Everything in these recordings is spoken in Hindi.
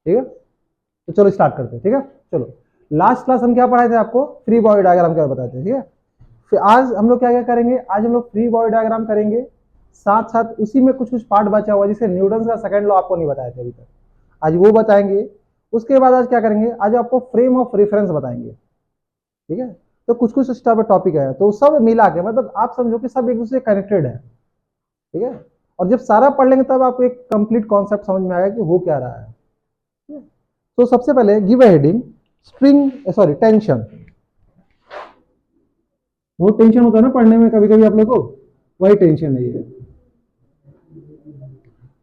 ठीक है, तो चलो स्टार्ट करते हैं। ठीक है, चलो लास्ट क्लास हम क्या पढ़ाए थे आपको, फ्री बॉडी डायग्राम क्या बताए थे। ठीक है, फिर आज हम लोग क्या क्या करेंगे, आज हम लोग फ्री बॉडी डायग्राम करेंगे, साथ साथ उसी में कुछ कुछ पार्ट बचा हुआ जैसे न्यूटन का सेकंड लॉ आपको नहीं बताया थे अभी तक, आज वो बताएंगे। उसके बाद आज क्या करेंगे, आज आपको फ्रेम ऑफ रेफरेंस बताएंगे। ठीक है, तो कुछ कुछ टॉपिक है, तो सब मिला के मतलब आप समझो कि सब एक दूसरे कनेक्टेड है। ठीक है, और जब सारा पढ़ लेंगे तब आपको एक कंप्लीट कॉन्सेप्ट समझ में आएगा कि हो क्या रहा है। तो सबसे पहले give a heading spring sorry tension. बहुत टेंशन होता है ना पढ़ने में कभी कभी आप लोग को, वही टेंशन है ये।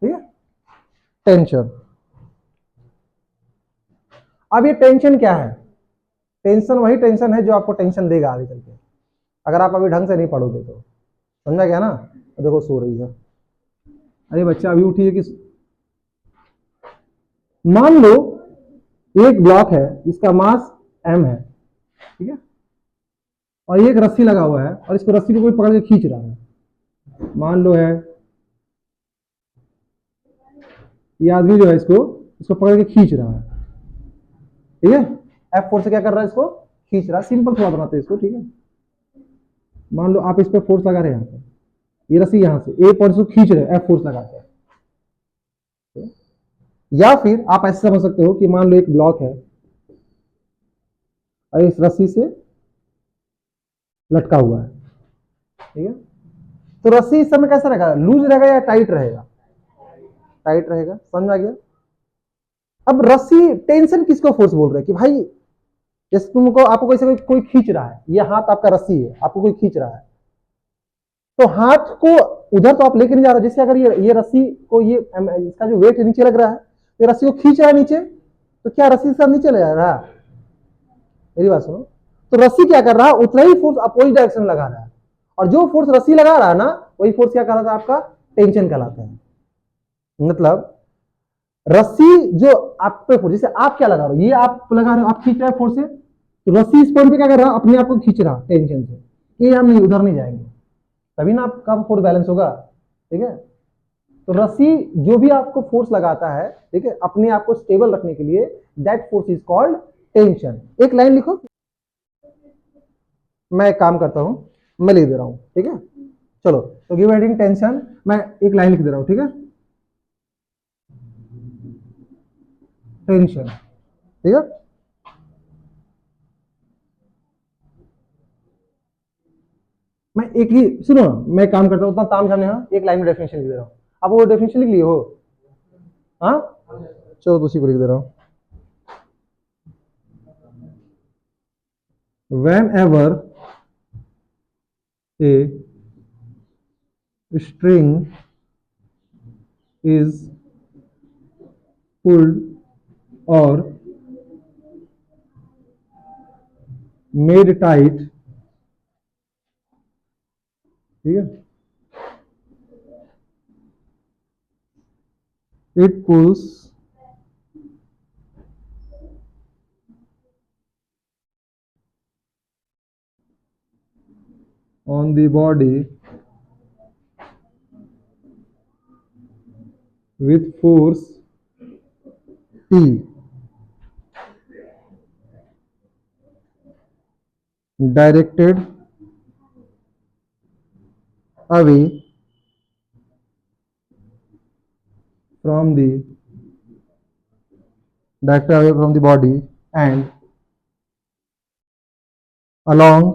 ठीक है, टेंशन। अब ये टेंशन क्या है, टेंशन वही टेंशन है जो आपको टेंशन देगा आगे चल के, अगर आप अभी ढंग से नहीं पढ़ोगे तो। समझा गया ना, तो देखो सो रही है, अरे बच्चा अभी उठी है कि, मान लो एक ब्लॉक है जिसका मास m है। ठीक है, और एक रस्सी लगा हुआ है और इसको रस्सी को कोई पकड़ के खींच रहा है, मान लो है ये आदमी जो है इसको इसको पकड़ के खींच रहा है। ठीक है, एफ फोर्स से क्या कर रहा है, इसको खींच रहा है। सिंपल थोड़ा बनाते हैं इसको। ठीक है, मान लो आप इस पे फोर्स लगा रहे हैं, यहाँ पे ये रस्सी यहाँ से ए पॉइंट से खींच रहे हैं एफ फोर्स लगा के। या फिर आप ऐसे समझ सकते हो कि मान लो एक ब्लॉक है और इस रस्सी से लटका हुआ है। ठीक है, तो रस्सी इस समय कैसा रहेगा, लूज रहेगा या टाइट रहेगा, टाइट रहेगा। समझ आ गया। अब रस्सी टेंशन किसको फोर्स बोल रहे हैं कि भाई जैसे तुमको आपको कोई खींच रहा है, ये हाथ आपका रस्सी है, आपको कोई खींच रहा है, तो हाथ को उधर तो आप लेके नहीं जा रहे। जैसे अगर ये रस्सी को ये इसका जो वेट नीचे लग रहा है, ये रस्सी को खींच रहा है नीचे, तो क्या रस्सी से नीचे ले जा रहा है, मेरी बात सुनो। तो रस्सी क्या कर रहा है, उतना ही फोर्स अपोजिट डायरेक्शन लगा रहा है, और जो फोर्स रस्सी लगा रहा है ना, वही फोर्स क्या कहलाता है, आपका टेंशन कहलाता है। मतलब रस्सी जो आप पे फोर्स, जैसे आप क्या लगा रहे हो, ये आप लगा रहे हो, आप खींच रहे हो फोर्स से, तो रस्सी इस पॉइंट पे क्या कर रहा है, अपने आप को खींच रहा टेंशन से, ये हम नहीं उधर नहीं जाएंगे, तभी ना आपका फोर्स बैलेंस होगा। ठीक है, तो रस्सी जो भी आपको फोर्स लगाता है, ठीक है, अपने आप को स्टेबल रखने के लिए, that force is called tension. एक लाइन लिखो, मैं एक काम करता हूं, मैं लिख दे रहा हूं। ठीक है, चलो तो गिव हेडिंग टेंशन, मैं एक लाइन लिख दे रहा हूं। ठीक है, टेंशन। ठीक है, मैं एक ही सुनो, मैं काम करता हूं उतना ताम झाम यहाँ, एक लाइन में डेफिनेशन लिख दे रहा हूं। आप वो डेफिनेशन लिख लिए हो, हाँ चलो तो उसी को लिख दे रहा हूं। Whenever a string is pulled or made tight, ठीक है, it pulls on the body with force T directed away from the body and along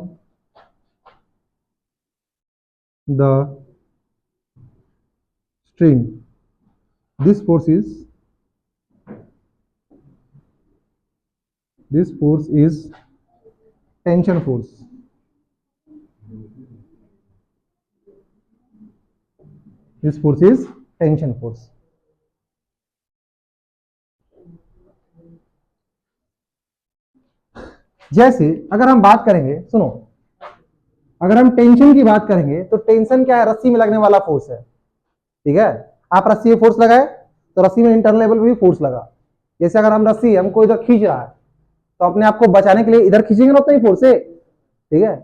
the string. This force is tension force. This force is tension force. जैसे अगर हम बात करेंगे, सुनो, अगर हम टेंशन की बात करेंगे तो टेंशन क्या है, रस्सी में लगने वाला फोर्स है। ठीक है, आप रस्सी में फोर्स लगाए तो रस्सी में इंटरनल लेवल पे भी फोर्स लगा। जैसे अगर हम रस्सी हमको इधर खींच रहा है तो अपने आप को बचाने के लिए इधर खींचेंगे ना, उतना ही फोर्स है। ठीक है,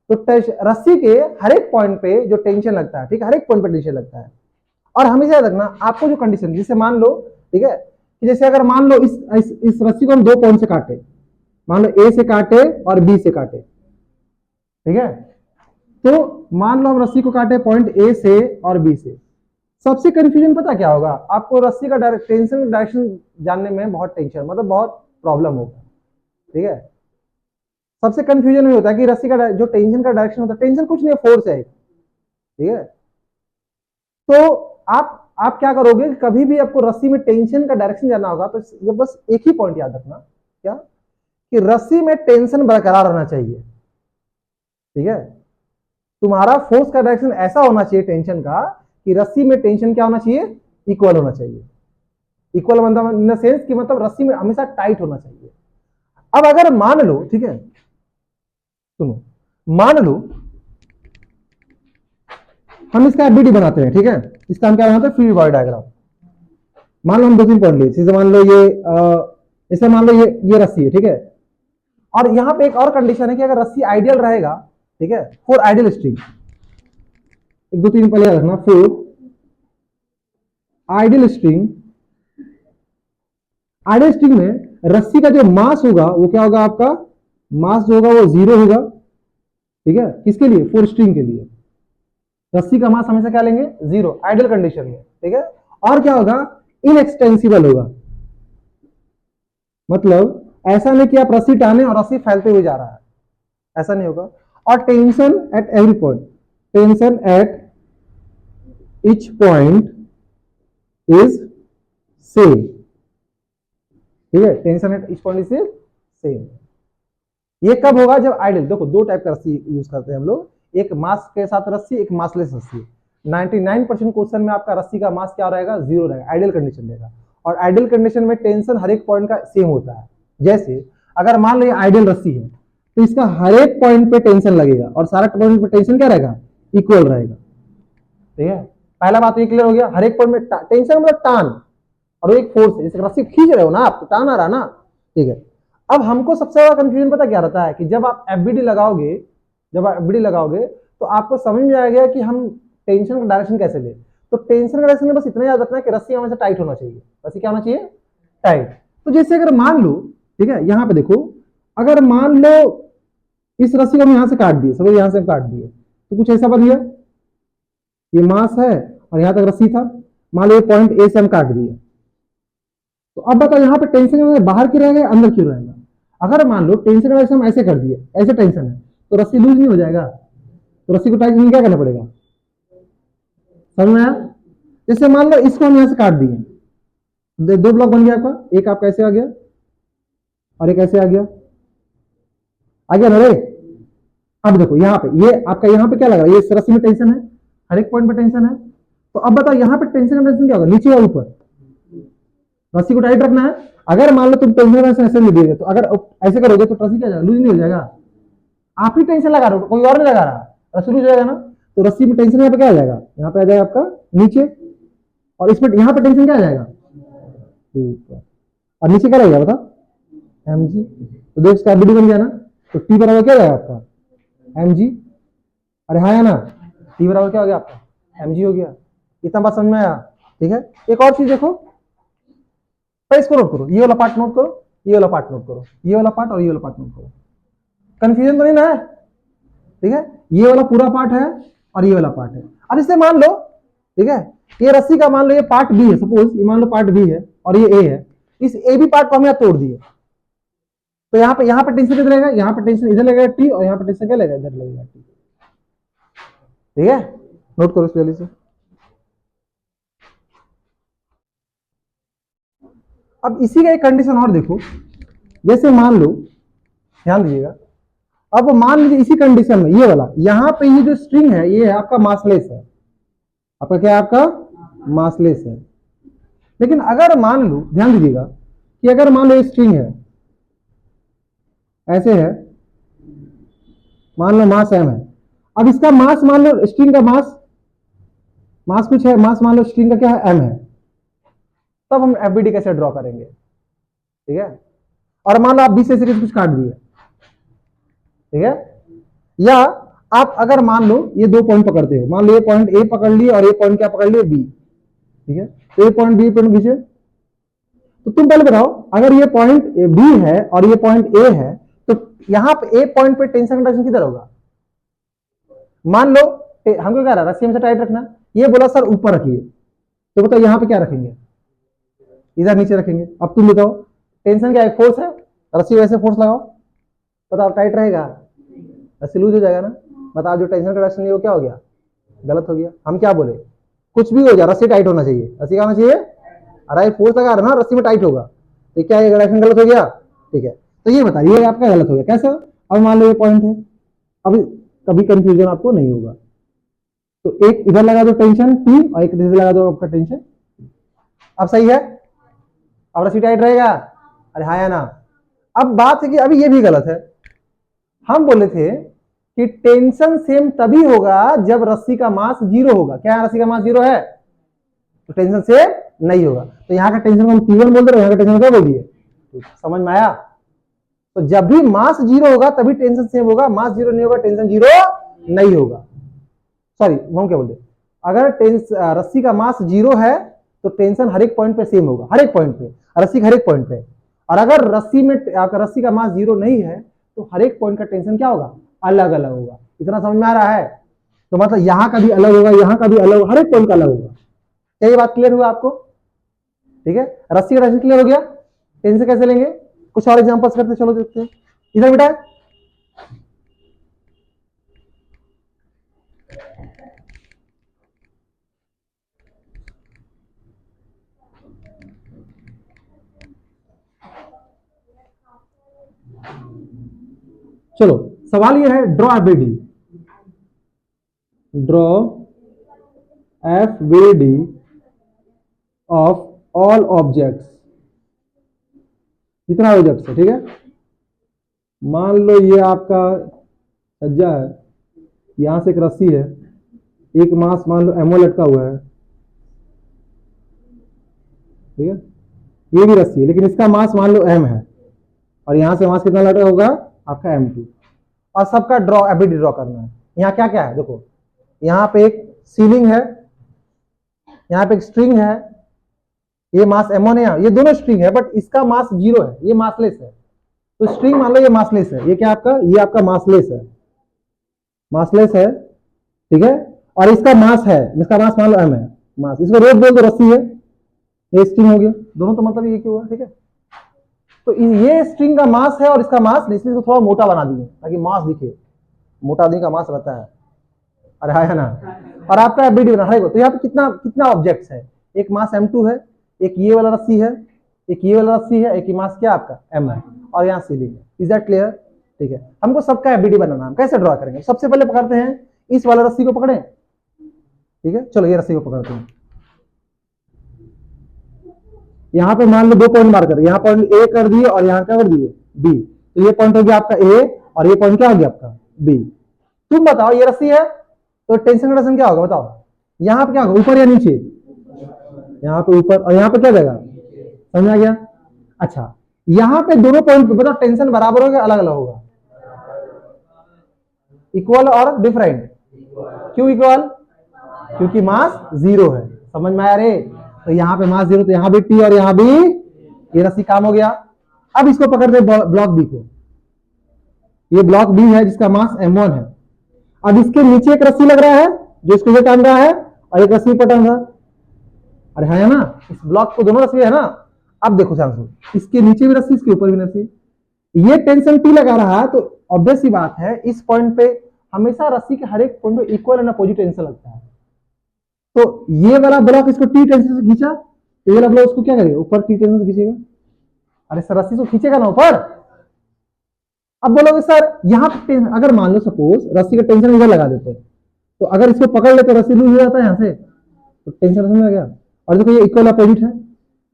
तो रस्सी के हर एक पॉइंट पे जो टेंशन लगता है, ठीक है, हर एक पॉइंट पे टेंशन लगता है। और हमेशा याद रखना आपको जो कंडीशन, जैसे मान लो, ठीक है, कि जैसे अगर मान लो इस रस्सी को हम 2 पॉइंट से काटे, मान लो ए से काटे और बी से काटे, ठीक है। तो मान लो हम रस्सी को काटे पॉइंट ए से और बी से, सबसे कंफ्यूजन पता क्या होगा आपको, रस्सी का टेंशन डायरेक्शन जानने में बहुत टेंशन, मतलब बहुत प्रॉब्लम होगा, ठीक है। सबसे कंफ्यूजन ये होता है कि रस्सी का जो टेंशन का डायरेक्शन होता है, टेंशन कुछ नहीं है, फोर्स है, ठीक है। तो आप क्या करोगे, कभी भी आपको रस्सी में टेंशन का डायरेक्शन जानना होगा तो ये बस एक ही पॉइंट याद रखना, क्या, कि रस्सी में टेंशन बरकरार रहना चाहिए, ठीक है। तुम्हारा फोर्स का डायरेक्शन ऐसा होना चाहिए टेंशन का कि रस्सी में टेंशन क्या होना चाहिए, इक्वल होना चाहिए। इक्वल मतलब इन द सेंस कि मतलब रस्सी में हमेशा टाइट होना चाहिए। अब अगर मान लो, ठीक है, सुनो, मान लो हम इसका एफबीडी बनाते हैं, ठीक है, इसका हम क्या बनाते हैं, फ्री बॉडी डायग्राम। मान लो हम 2-3 पॉइंट लिए, जैसे मान लो इसे मान लो ये रस्सी है, ठीक है। और यहां पे एक और कंडीशन है कि अगर रस्सी आइडियल रहेगा, ठीक है, फॉर आइडियल स्ट्रिंग, 1-2-3 पहले याद रखना, for ideal string, ideal string में रस्सी का जो मास होगा वो क्या होगा, आपका मास जो होगा वो 0 होगा, ठीक है। किसके लिए, फॉर स्ट्रिंग के लिए रस्सी का मास हमेशा क्या लेंगे, 0, आइडियल कंडीशन में, ठीक है। और क्या होगा, इनएक्सटेंसिबल होगा, मतलब ऐसा नहीं कि आप रस्सी टाने और रस्सी फैलते हुए जा रहा है, ऐसा नहीं होगा। और tension at every point, tension at each point is same, ठीक है, tension at each point is same. ये कब होगा, जब आइडियल, देखो 2 टाइप का रस्सी यूज करते हैं हम लोग, एक मास के साथ रस्सी, एक मासलेस रस्सी। 99% क्वेश्चन में आपका रस्सी का मास क्या रहेगा, 0 रहेगा, आइडियल कंडीशन रहेगा। और आइडियल कंडीशन में टेंशन हर एक पॉइंट का सेम होता है। जैसे अगर मान लो ये आइडियल रस्सी है तो इसका हर एक पॉइंट पे टेंशन लगेगा और सारा पॉइंट पे टेंशन क्या रहेगा, इक्वल रहेगा, ठीक है। पहला बात ये क्लियर हो गया, हर एक पॉइंट में टेंशन मतलब टान, और एक फोर्स है, जैसे रस्सी खींच रहे हो ना आप तो टान आ रहा ना, ठीक है। अब हमको सबसे ज्यादा कंफ्यूजन पता क्या रहता है कि जब आप एफबीडी लगाओगे, तो आपको समझ में आएगा कि हम टेंशन का डायरेक्शन कैसे ले। तो टेंशन का डायरेक्शन में बस इतना याद रखना है कि रस्सी हमेशा टाइट होना चाहिए, रस्सी क्या होना चाहिए, टाइट। तो जैसे अगर मान लो, ठीक है, यहां पे देखो, अगर मान लो इस रस्सी को हम यहां से काट दिए, सब यहां से काट दिए, तो कुछ ऐसा बन गया, ये मास है और यहां तक रस्सी था, मान लो ये पॉइंट ए से हम काट दिए, तो अब बताओ यहाँ पे टेंशन बाहर क्यों रहेगा, अंदर क्यों रहेगा। अगर मान लो टेंशन का डायरेक्शन हम ऐसे कर दिए, ऐसे टेंशन है तो रस्सी लूज नहीं हो जाएगा, तो रस्सी को टाइट क्या करना पड़ेगा, समझ में आया। जैसे मान लो इसको हम यहां से काट दिए, 2 ब्लॉक बन गया आपका, एक आपका ऐसे आ गया और एक ऐसे आ गया ना रे। अब देखो यहाँ पे ये आपका, यहाँ पे क्या लग रहा है, ये रस्सी में टेंशन है, हर एक पॉइंट पे टेंशन है। तो अब बताओ यहाँ पे टेंशन का टेंशन क्या होगा, नीचे या ऊपर, रस्सी को टाइट रखना है। अगर मान लो तुम टेंशन ऐसे नहीं दिए तो अगर ऐसे करोगे तो रस्सी क्या जाएगा, लूज नहीं हो जाएगा, आप ही टेंशन लगा रहे हो, कोई और नहीं लगा रहा, रस्सी लूज हो जाएगा ना। तो रस्सी में टेंशन यहाँ पे क्या आ जाएगा, यहाँ पे आ जाएगा आपका नीचे, और इसमें यहाँ पे टेंशन क्या आ जाएगा, ऊपर, और नीचे क्या रहेगा बता, mg। तो देख इसका एफबीडी बन गया ना, तो टी बराबर क्या जाएगा आपका, mg। अरे हाँ है ना, टी बराबर क्या हो गया आपका, mg हो गया। इतना बात समझ में आया, ठीक है। एक और चीज देखो, इसको नोट करो, ये वाला पार्ट नोट करो, ये वाला पार्ट नोट करो, ये वाला पार्ट और ये वाला पार्ट नोट करो, कंफ्यूजन तो नहीं ना है, ठीक है। ये वाला पूरा पार्ट है और ये वाला पार्ट है। अब इससे मान लो, ठीक है, ये रस्सी का मान लो ये पार्ट बी है, सपोज ये मान लो पार्ट बी है और ये ए है, इस ए बी पार्ट को हमने तोड़ दिए, तो यहाँ पे टेंशन इधर लगेगा, यहाँ पे टेंशन इधर लगेगा टी, और यहाँ पे टेंशन क्या लगेगा, इधर लगेगा टी, ठीक है। नोट करो इस जल्दी से। अब इसी का एक कंडीशन और देखो, जैसे मान लो, ध्यान दीजिएगा, अब मान लीजिए इसी कंडीशन में ये वाला, यहाँ पे ये जो स्ट्रिंग है ये है आपका मासलेस है, आपका क्या है, आपका मासलेस है। लेकिन अगर मान लो, ध्यान दीजिएगा, कि अगर मान लो ये स्ट्रिंग है, ऐसे है, मान लो मास m है, अब इसका मास मान लो, स्ट्रिंग का मास कुछ है, मास मान लो स्ट्रिंग का क्या है, m है, तब हम एफबीडी कैसे ड्रॉ करेंगे, ठीक है। और मान लो आप बीच से कुछ काट दिए, ठीक है, या आप अगर मान लो ये 2 पॉइंट पकड़ते हो, मान लो ये पॉइंट ए पकड़ लिए और ये पॉइंट क्या पकड़ लिए, बी, ठीक है। तो ये पॉइंट बी पॉइंट बीच, तो तुम पहले बताओ, अगर ये पॉइंट बी है और ये पॉइंट ए है, तो यहां पे ए पॉइंट पे टेंशन कंडक्शन किधर होगा? मान लो हमको क्या रहा, रस्सी हमेशा टाइट रखना, ये बोला सर ऊपर रखिए, तो बताओ यहां पे क्या रखेंगे? इधर नीचे रखेंगे। अब तुम बताओ टेंशन क्या है? फोर्स है, रस्सी वैसे फोर्स लगाओ, बताओ टाइट रहेगा? रस्सी लूज हो जाएगा ना। बताओ जो टेंशन कंडक्शन है वो क्या हो गया? गलत हो गया। हम क्या बोले? कुछ भी हो जाए रस्सी टाइट होना चाहिए। रस्सी क्या होना चाहिए? अरे फोर्स लगा रहा ना, रस्सी में टाइट होगा, तो क्या ये डायरेक्शन गलत हो गया? ठीक है, तो ये बताइए आपका गलत हो गया कैसे? अब मान लो ये पॉइंट है, अभी कभी कंफ्यूजन आपको नहीं होगा। तो एक इधर लगा दो टेंशन P और एक इधर लगा दो आपका टेंशन। अब सही है? अब रस्सी टाइट रहेगा? अरे हाँ या ना? अब बात है कि अभी ये भी गलत है। हम बोले थे कि टेंशन सेम तभी होगा जब रस्सी का मास 0 होगा। क्या रस्सी का मास 0 है? तो टेंशन सेम नहीं होगा। तो यहाँ का टेंशन को हम T1 बोलते रहे, यहाँ का टेंशन क्या बोल दिए? तो समझ में आया? तो जब भी मास 0 होगा तभी टेंशन सेम होगा, मास 0 नहीं होगा टेंशन 0 नहीं होगा। सॉरी हम क्या बोलते, अगर रस्सी का मास 0 है तो टेंशन हर एक पॉइंट पे सेम होगा, हर एक पॉइंट पे, रस्सी का हर एक पॉइंट पे। और अगर रस्सी का मास 0 नहीं है तो हर एक पॉइंट का टेंशन क्या होगा? अलग अलग होगा। इतना समझ में आ रहा है? तो मतलब यहां का भी अलग होगा, यहां का भी अलग होगा, हर एक पॉइंट का अलग होगा। क्या ये बात क्लियर हुआ आपको? ठीक है, रस्सी का टेंशन क्लियर हो गया। टेंशन कैसे लेंगे? कुछ और एग्जांपल्स करते चलो देखते हैं। इधर बेटा चलो, सवाल ये है, draw FBD, draw FBD of all objects, जितना ऑब्जेक्ट्स है। ठीक है, मान लो ये आपका सज्जा है, यहां से एक रस्सी है, एक मास मान लो एमओ लटका हुआ है। ठीक है, ये भी रस्सी है लेकिन इसका मास मान लो एम है, और यहां से मास कितना लटका होगा आपका M2। और सबका ड्रॉ एफबीडी ड्रॉ करना है। यहाँ क्या क्या है देखो, यहाँ पे एक सीलिंग है, यहाँ पे एक स्ट्रिंग है, ये मास M1 है, ये दोनों स्ट्रिंग है बट इसका मास 0 है, ये मासलेस है। तो स्ट्रिंग मान लो ये मासलेस है, ये क्या आपका, ये आपका मासलेस है, मासलेस है। ठीक है, और इसका मास है, इसका मास मान लो M है, मास इसको रोक बोल दो, रस्सी है, ये स्ट्रिंग हो गया, दोनों तो मतलब ये क्यों हुआ? ठीक है, तो ये स्ट्रिंग का मास है और इसका मास, इसलिए इसको थोड़ा मोटा बना दिए ताकि मास दिखे, मोटा आदमी का मास रहता है। अरे है ना? और आपका एफबीडी बना है। तो यहाँ पे कितना कितना ऑब्जेक्ट्स है? एक मास M2 है, एक ये वाला रस्सी है, एक ये वाला रस्सी है, एक ही मास क्या आपका M है, और यहाँ सीलिंग है। Is that clear? ठीक है, हमको सबका एफबीडी बनाना है। कैसे ड्रॉ करेंगे? सबसे पहले पकड़ते हैं इस वाला रस्सी को, पकड़े। ठीक है, चलो ये रस्सी को पकड़ते हैं। यहाँ पे मान लो 2 पॉइंट मार कर, यहाँ पॉइंट ए कर दिए और यहाँ क्या कर दिए बी, तो ये पॉइंट हो गया आपका ए और ये पॉइंट क्या हो गया आपका बी। तुम बताओ ये रस्सी है तो टेंशन कंडक्शन क्या होगा? बताओ यहाँ पे क्या होगा, ऊपर या नीचे? यहाँ पे ऊपर, और यहाँ पे क्या जाएगा? समझ आ गया? अच्छा, यहाँ पे दोनों पॉइंट पे बताओ टेंशन बराबर होगा अलग अलग होगा? इक्वल और डिफरेंट। क्यों इक्वल? क्योंकि मास 0 है। समझ में आया रे? तो यहाँ पे मास 0, तो यहाँ भी T और यहाँ भी, ये रस्सी काम हो गया। अब इसको पकड़ते ब्लॉक बी को, ये ब्लॉक बी है जिसका मास M1 है। अब इसके नीचे एक रस्सी लग रहा है जो इसको टान रहा है, और एक रस्सी पर टान रहा है। अरे है ना, इस ब्लॉक को दोनों रस्सी है ना। अब देखो चांसू, इसके नीचे भी रस्सी, इसके ऊपर भी रस्सी, ये टेंशन T लगा रहा है, तो ऑब्वियस सी बात है इस पॉइंट पे हमेशा रस्सी के हर एक पॉइंट पे इक्वल एंड अपोजिट टेंशन लगता है। तो ये वाला ब्लॉक इसको T टेंशन से खींचा, तो ये वाला ब्लॉक उसको क्या करेगा? ऊपर T टेंशन से खींचेगा। अरे सर रस्सी को खींचेगा ना ऊपर। अब बोलोगे सर यहाँ पे अगर मान लो सपोज रस्सी का टेंशन इधर लगा देते, तो अगर इसको पकड़ ले तो रस्सी लूज हो जाता है यहाँ से, तो टेंशन समझ आ गया। और देखो ये इक्वल अपोजिट है,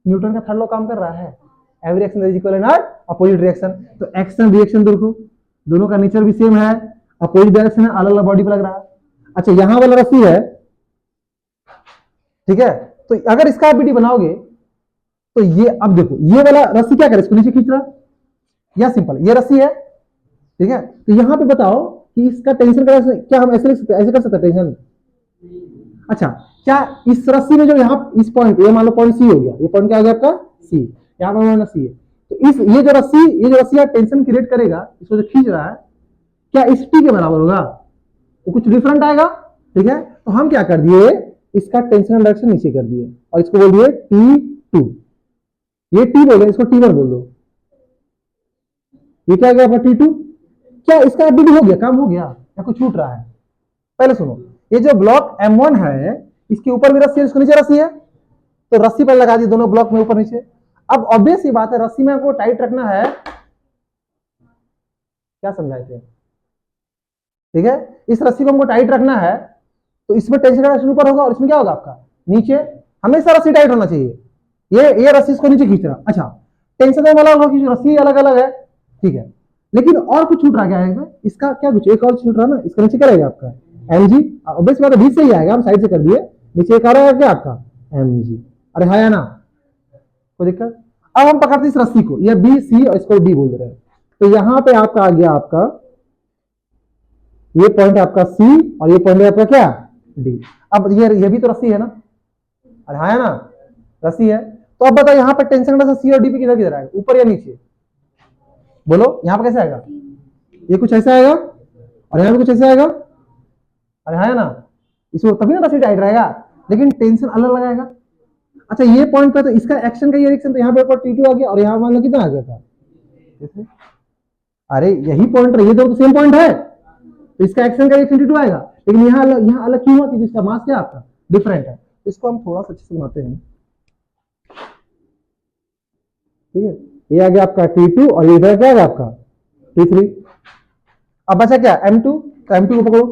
न्यूटन का थर्ड लॉ काम कर रहा है, every action is equal in opposite reaction. तो एक्शन रिएक्शन देखो, दोनों का नेचर भी सेम है, अपोजिट डायरेक्शन है, अलग अलग बॉडी पे लग रहा है। अच्छा, यहाँ वाला रस्सी है, ठीक है, तो अगर इसका एफबीडी बनाओगे तो ये, अब देखो ये वाला रस्सी क्या करे, इसको नीचे खींच रहा, या सिंपल ये रस्सी है। ठीक है, तो यहां पे बताओ कि इसका टेंशन का क्या हम ऐसे लिख सकते हैं? ऐसे कर सकते हैं टेंशन। अच्छा, क्या इस रस्सी में जो यहाँ इस पॉइंट, ये मान लो पॉइंट सी हो गया, ये पॉइंट क्या हो गया आपका सी, यहाँ पर वन रस्सी है, तो इस ये जो रस्सी टेंशन क्रिएट करेगा, इसको जो खींच रहा है, क्या इस टी के बराबर होगा? वो कुछ डिफरेंट आएगा, ठीक है। तो हम क्या कर दिए, इसका टेंशन डायरेक्शन नीचे कर दिए और इसको बोल दिए T2, ये T बोले, इसको T1 बोल दो। ये क्या गया आपका T2? क्या इसका एफबीडी हो गया, काम हो गया या कुछ छूट रहा है? पहले सुनो, ये जो ब्लॉक M1 है, इसके ऊपर भी रस्सी है, इसको नीचे रस्सी है, तो रस्सी पर लगा दी दोनों ब्लॉक में ऊपर नीचे। अब ऑब्वियस ही बात है, रस्सी में आपको टाइट रखना है, क्या समझाए थे, ठीक है। इस रस्सी को हमको टाइट रखना है, तो इसमें टेंशन का डायरेक्शन ऊपर होगा और इसमें क्या होगा आपका नीचे। हमेशा रस्सी टाइट होना चाहिए। ये रस्सी इसको नीचे खींच रहा, अच्छा टेंशन अलग अलग होगी, रस्सी अलग अलग है, ठीक है। लेकिन और कुछ छूट रहा क्या है इसका, क्या कुछ एक और छूट रहा ना, इसका नीचे क्या रहेगा आपका mg, ऑब्वियस बात है बीच से ही आएगा, हम साइड से कर दिए, नीचे एक आ रहा है क्या आपका mg, अरे है ना, कोई दिक्कत। अब हम पकड़ते इस रस्सी को, ये बी सी और इसको डी बोल रहे हैं, तो यहां पे आपका आ गया आपका ये पॉइंट आपका सी और ये पॉइंट आपका क्या डी। अब ये भी तो रस्सी है ना, अरे हाँ है ना, रस्सी है। तो अब बताओ यहाँ पे टेंशन का सी और डी पे किधर किधर आएगा, ऊपर या नीचे? बोलो यहाँ पे कैसे आएगा, ये कुछ ऐसा आएगा और यहाँ पे कुछ ऐसा आएगा, अरे हाँ है ना, इसको तभी ना रस्सी टाइट रहेगा, लेकिन टेंशन अलग लगाएगा। अच्छा ये पॉइंट पे तो इसका एक्शन का ये रिएक्शन, तो यहाँ पे T2 आ गया और यहाँ मान लो कितना आ गया था, अरे यही पॉइंट, ये तो सेम पॉइंट है, तो इसका एक्शन का रिएक्शन T2 आएगा, लेकिन यहाँ अलग क्यों हुआ, क्योंकि इसका मास क्या आपका डिफरेंट है। इसको हम थोड़ा सा अच्छे से बनाते हैं, ठीक है। ये आ गया आपका T2 और ये इधर क्या आएगा आपका T3। अब बचा क्या M2, तो M2 को पकड़ो,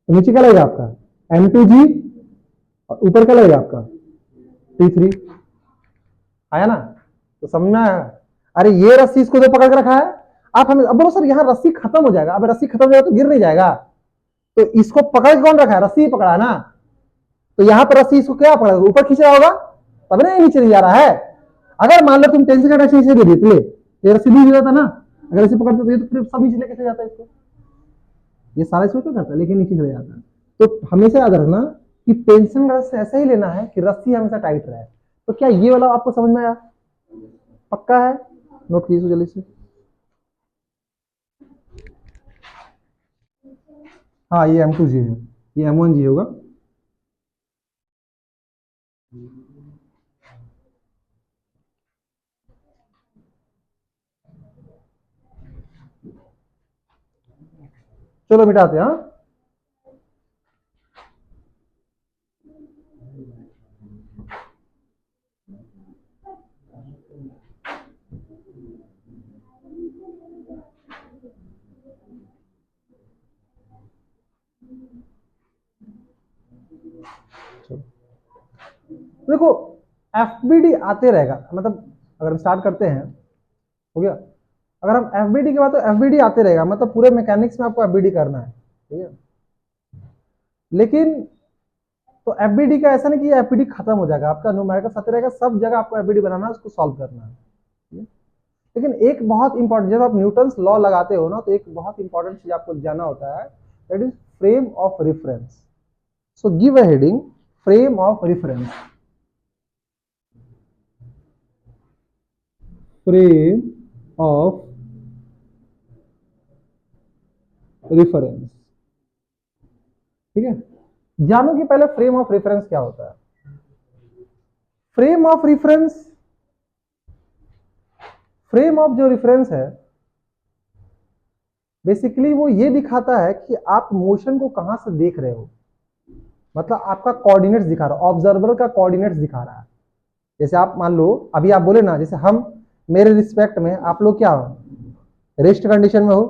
तो नीचे क्या लगेगा आपका M2G और ऊपर क्या लगेगा आपका T3, आया ना, तो समझना है। अरे ये रस्सी इसको जो पकड़ के रखा है, आप हमें अब बोलो सर यहाँ रस्सी खत्म हो जाएगा, अब रस्सी खत्म हो जाएगा तो गिर नहीं जाएगा, तो इसको पकड़ के कौन रखा है, रस्सी पकड़ा ना, तो यहाँ पर रस्सी इसको क्या पकड़ा, ऊपर खींच रहा होगा तब ना नीचे नहीं जा रहा है। अगर मान लो तुम टेंशन का डायरेक्शन इसे दे देते तो रस्सी नहीं जाता ना, अगर इसे पकड़ते तो ये तो फिर सब नीचे लेके जाता है इसको, ये सारा इसको क्या करता है, लेकिन नीचे चले जाता है। तो हमेशा याद रखना कि टेंशन का से ऐसा ही लेना है कि रस्सी हमेशा टाइट रहे। तो क्या ये वाला आपको समझ में आया, पक्का है, नोट कीजिए जल्दी से। हाँ ये M2G है, ये M1G होगा। चलो मिटाते हैं, हाँ देखो एफबीडी आते रहेगा, मतलब अगर हम स्टार्ट करते हैं, हो गया, अगर हम एफबीडी के बाद तो एफबीडी आते रहेगा, मतलब पूरे मैकेनिक्स में आपको एफबीडी करना है, ठीक है। लेकिन तो एफबीडी का ऐसा नहीं कि एफबीडी खत्म हो जाएगा, आपका न्यूमेरिकल सत्य रहेगा, सब जगह आपको एफबीडी बनाना है, उसको सॉल्व करना है। लेकिन एक बहुत इंपॉर्टेंट, जब आप न्यूटन्स लॉ लगाते हो ना, तो एक बहुत इंपॉर्टेंट चीज आपको जाना होता है, that is frame of reference. So give a heading frame of reference, frame of reference, ठीक है। जानो कि पहले फ्रेम ऑफ रेफरेंस क्या होता है। Frame of reference, frame of जो रेफरेंस है बेसिकली वो ये दिखाता है कि आप मोशन को कहां से देख रहे हो, मतलब आपका कोऑर्डिनेट्स दिखा रहा है, ऑब्जर्वर का कोऑर्डिनेट्स दिखा रहा है। जैसे आप मान लो अभी आप बोले ना, जैसे हम मेरे रिस्पेक्ट में आप लोग क्या हो, रेस्ट कंडीशन में हो।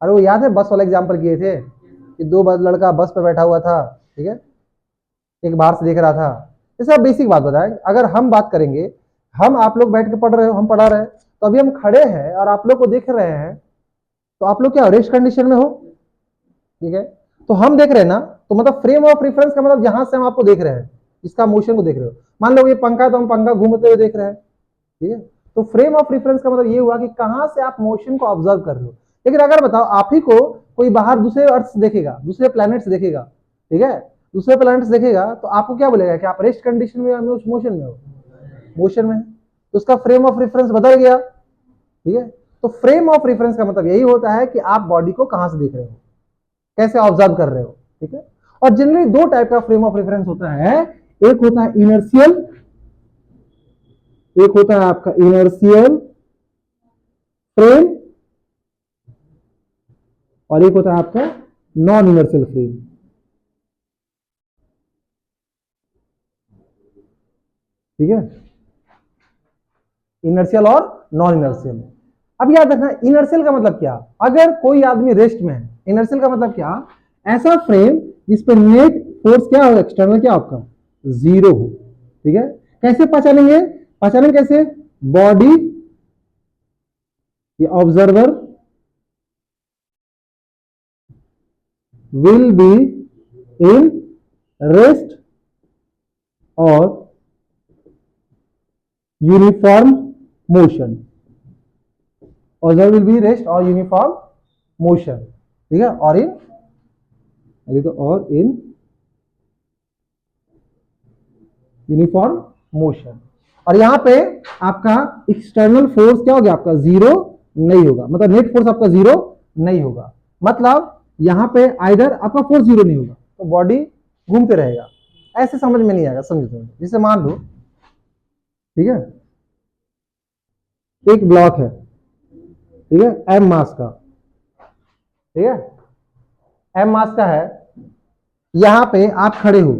अरे वो याद है बस वाला एग्जांपल किए थे कि दो लड़का बस पे बैठा हुआ था, ठीक है, एक बाहर से देख रहा था। जैसे आप बेसिक बात बताएं, अगर हम बात करेंगे, हम आप लोग बैठ के पढ़ रहे हो, हम पढ़ा रहे हैं, तो अभी हम खड़े हैं और आप लोग को देख रहे हैं, तो आप लोग क्या रेस्ट कंडीशन में हो, ठीक है। तो हम देख रहे हैं ना, तो मतलब फ्रेम ऑफ रेफरेंस का मतलब जहां से हम आपको देख रहे हैं, इसका मोशन को देख रहे हो। मान लो ये पंखा है तो हम पंखा घूमते हुए देख रहे हैं, ठीक है। तो फ्रेम ऑफ रेफरेंस का मतलब ये हुआ कि कहां से आप मोशन को ऑब्जर्व कर रहे हो। लेकिन अगर बताओ आप ही को कोई बाहर दूसरे अर्थ देखेगा, दूसरे प्लैनेट्स देखेगा, ठीक है, दूसरे प्लैनेट्स देखेगा, तो आपको क्या बोलेगा कि आप रेस्ट कंडीशन में या मोशन में हो। मोशन में है, तो उसका फ्रेम ऑफ रेफरेंस बदल गया, ठीक है। तो फ्रेम ऑफ रेफरेंस का मतलब यही होता है कि आप बॉडी को कहां से देख रहे हो, कैसे ऑब्जर्व कर रहे हो, ठीक है। और जनरली दो टाइप का फ्रेम ऑफ रेफरेंस होता है, एक होता है इनर्शियल, एक होता है आपका इनर्शियल फ्रेम, और एक होता है आपका नॉन इनर्शियल फ्रेम। ठीक है, इनर्शियल और नॉन इनर्शियल। अब याद रखना इनर्शियल का मतलब क्या, अगर कोई आदमी रेस्ट में है, इनर्शियल का मतलब क्या, ऐसा फ्रेम जिसपे नेट फोर्स क्या हो, एक्सटर्नल क्या आपका जीरो हो, ठीक है। कैसे पहचानेंगे, पहचानेंगे कैसे, बॉडी ये observer will be in rest और uniform motion, observer will be rest और यूनिफॉर्म मोशन, ठीक है। और इन अभी तो और इन यूनिफॉर्म मोशन, और यहां पे आपका एक्सटर्नल फोर्स क्या हो गया, आपका जीरो नहीं होगा, मतलब नेट फोर्स आपका जीरो नहीं होगा, मतलब यहां पे आइदर आपका फोर्स जीरो नहीं होगा तो बॉडी घूमते रहेगा। ऐसे समझ में नहीं आएगा, समझो जैसे मान लो, ठीक है, एक ब्लॉक है, ठीक है, एम मास का, ठीक है, एम मास का है, यहां पे आप खड़े हो,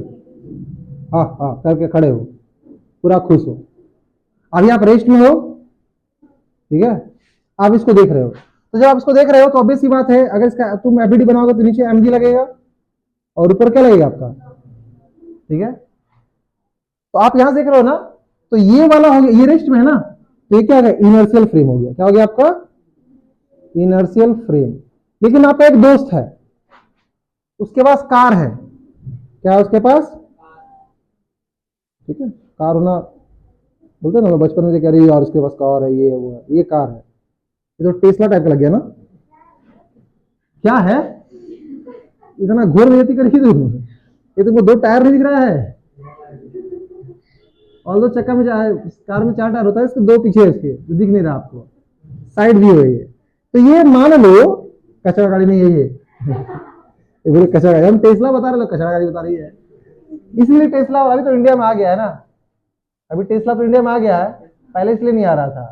हाँ हाँ करके खड़े हो, पूरा खुश हो, अभी आप रेस्ट में हो, ठीक है, आप इसको देख रहे हो, तो जब आप इसको देख रहे हो तो ऑब्वियस सी बात है, अगर इसका तुम एबीडी बनाओगे तो नीचे एमजी लगेगा और ऊपर क्या लगेगा आपका, ठीक है। तो आप यहां देख रहे हो ना, तो ये वाला हो गया, ये रेस्ट में है ना, तो ये क्या है, इनर्शियल फ्रेम हो गया, क्या हो गया आपका, इनर्शियल फ्रेम। लेकिन आपका एक दोस्त है, उसके पास कार है, क्या है उसके पास, ठीक है, कार होना बोलते हैं ना, बचपन में कह रही है यार उसके पास कार है, ये है वो है, ये कार है, ये तो टेस्ला टाइप का लग गया ना, क्या है, इतना घोर बेइज्जती करी तुम, ये तुमको दो टायर नहीं दिख रहा है, और दो चक्का में कार में चार टायर होता है, इसके दो पीछे है, इसके जो दिख नहीं रहा आपको, साइड व्यू है ये। तो ये मान लो कचरा गाड़ी नहीं है ये, ये बोले कचरा गाड़ी, हम टेस्ला बता रहे लोग कचरा गाड़ी बता रही है, इसलिए टेस्ला अभी तो इंडिया में आ गया है ना, अभी टेस्ला तो इंडिया में आ गया है, पहले इसलिए नहीं आ रहा था,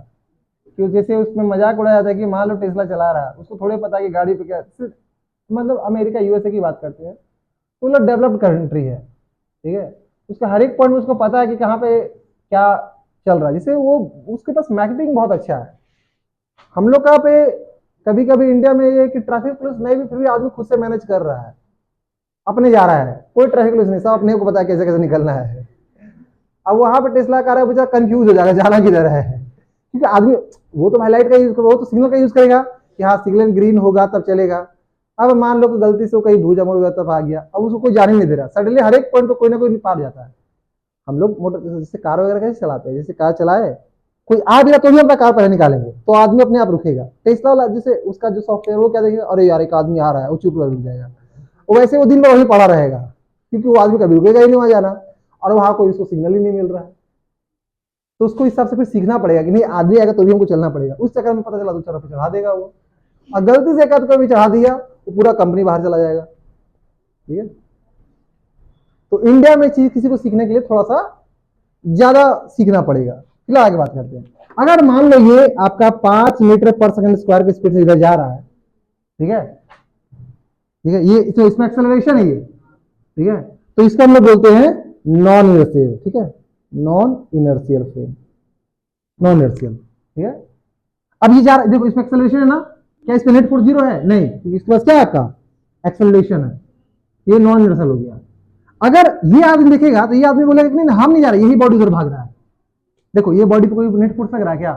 क्यों, जैसे उसमें मजाक उड़ाया जाता है कि मान लो टेस्ला चला रहा है, उसको थोड़े पता है कि गाड़ी पे क्या, मतलब अमेरिका यूएसए की बात करते हैं, तो लोग डेवलप्ड कंट्री है, ठीक है, उसका हर एक पॉइंट में उसको पता है कि कहाँ पे क्या चल रहा है, जिससे वो उसके पास मार्केटिंग बहुत अच्छा है। हम लोग का पे कभी कभी इंडिया में ये कि ट्रैफिक पुलिस नहीं भी, फिर भी आदमी खुद से मैनेज कर रहा है, अपने जा रहा है, कोई ट्रैफिक पुलिस नहीं, सब अपने को पता है कैसे कैसे निकलना है। अब वहां पे टेस्ला कार है, बेचारा कंफ्यूज हो जाएगा जाना किधर है, क्योंकि आदमी वो तो हाईलाइट का यूज, वो तो सिग्नल का यूज करेगा कि हाँ सिग्नल ग्रीन होगा तब चलेगा। अब मान लो कि गलती से वो कहीं भूजा मोड़ गया तब आ गया, अब उसको कोई जान ही नहीं दे रहा, सडनली हर एक पॉइंट को कोई ना कोई पार जाता है। हम लोग मोटर जैसे कार वगैरह कैसे चलाते हैं, जैसे कार चलाए कोई आ भी रहा तो भी अपना कार पहले निकालेंगे, तो आदमी अपने आप रुकेगा। टेस्ला वाला जैसे उसका जो सॉफ्टवेयर वो क्या देखेगा, अरे यार एक आदमी आ रहा है, वो चुप रुक जाएगा, वो वैसे वो दिन भर वहीं पड़ा रहेगा, क्योंकि वो आदमी कभी रुकेगा ही नहीं वहां जाना, और वहां कोई उसको सिग्नल ही नहीं मिल रहा है। तो उसको हिसाब से फिर सीखना पड़ेगा कि नहीं आदमी आएगा तो भी हमको चलना पड़ेगा, उस चक्कर में पता चला दूसरा पे चढ़ा देगा वो, और गलती से कद कभी चढ़ा दिया वो पूरा कंपनी बाहर चला जाएगा, ठीक है। तो इंडिया में चीज किसी को सीखने के लिए थोड़ा सा ज्यादा सीखना पड़ेगा। फिलहाल आगे बात करते हैं, अगर मान लो ये आपका 5 मीटर पर सेकंड स्क्वायर की स्पीड से इधर जा रहा है, ठीक है, ठीक है, ये तो इसमें एक्सेलरेशन है ये, ठीक है, तो इसका हम लोग बोलते हैं नॉन इनर्शियल, ठीक है, non inertial frame, non inertial, ठीक है। अब ये जा रहा है, देखो इसमें एक्सेलरेशन है ना, क्या इसमें नेट फोर्स जीरो है, नहीं, क्योंकि इसके पास क्या है आपका एक्सेलरेशन है, ये नॉन इनर्शियल हो गया। अगर ये आदमी देखेगा तो ये आदमी बोलेगा कि नहीं हम नहीं जा रहे, यही बॉडी उधर भाग रहा है, देखो ये बॉडी पे कोई नेट फोर्स लग रहा है क्या,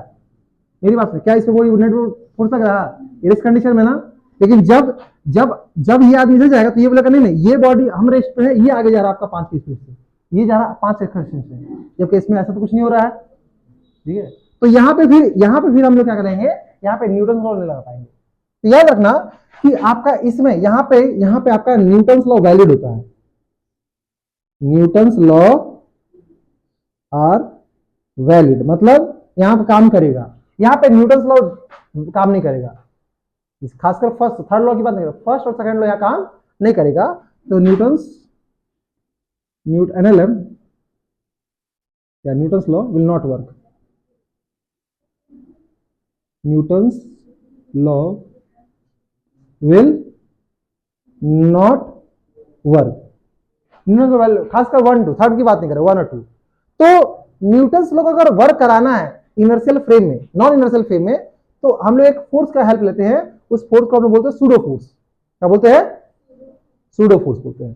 मेरी बात से क्या इस पे कोई नेट फोर्स लग रहा है इस कंडीशन में ना। लेकिन जब जब जब ये आदमी इधर जाएगा तो ये बोलेगा नहीं नहीं ये बॉडी हम रेस्ट पे है, ये आगे जा रहा है आपका 5 की स्पीड से, ये जा रहा है 5 एक्सेलरेशन से, जबकि इसमें ऐसा तो कुछ नहीं हो रहा है, ठीक है। तो यहाँ पे फिर हम लोग क्या करेंगे, यहाँ पे न्यूटन लॉ नहीं लगा पाएंगे। तो याद रखना कि आपका इसमें यहाँ पे आपका न्यूटन लॉ वैलिड होता है, न्यूटन लॉ आर वैलिड मतलब यहां पे काम करेगा, यहां पे न्यूटन लॉ काम नहीं करेगा, खासकर फर्स्ट थर्ड लॉ की बात नहीं करेगा, फर्स्ट और सेकंड लॉ यहां काम नहीं करेगा। तो एनएलएम या Newton's law will not work, Newton's law will not work. खासकर 1 2 थर्ड की बात नहीं करें, 1 और 2। तो न्यूटन्स लॉ को अगर वर्क कराना है इनर्शियल फ्रेम में, नॉन इनर्शियल फ्रेम में, तो हम लोग एक फोर्स का हेल्प लेते हैं, उस फोर्स को हम लोग बोलते हैं सूडो फोर्स। क्या बोलते हैं? सूडो फोर्स बोलते हैं।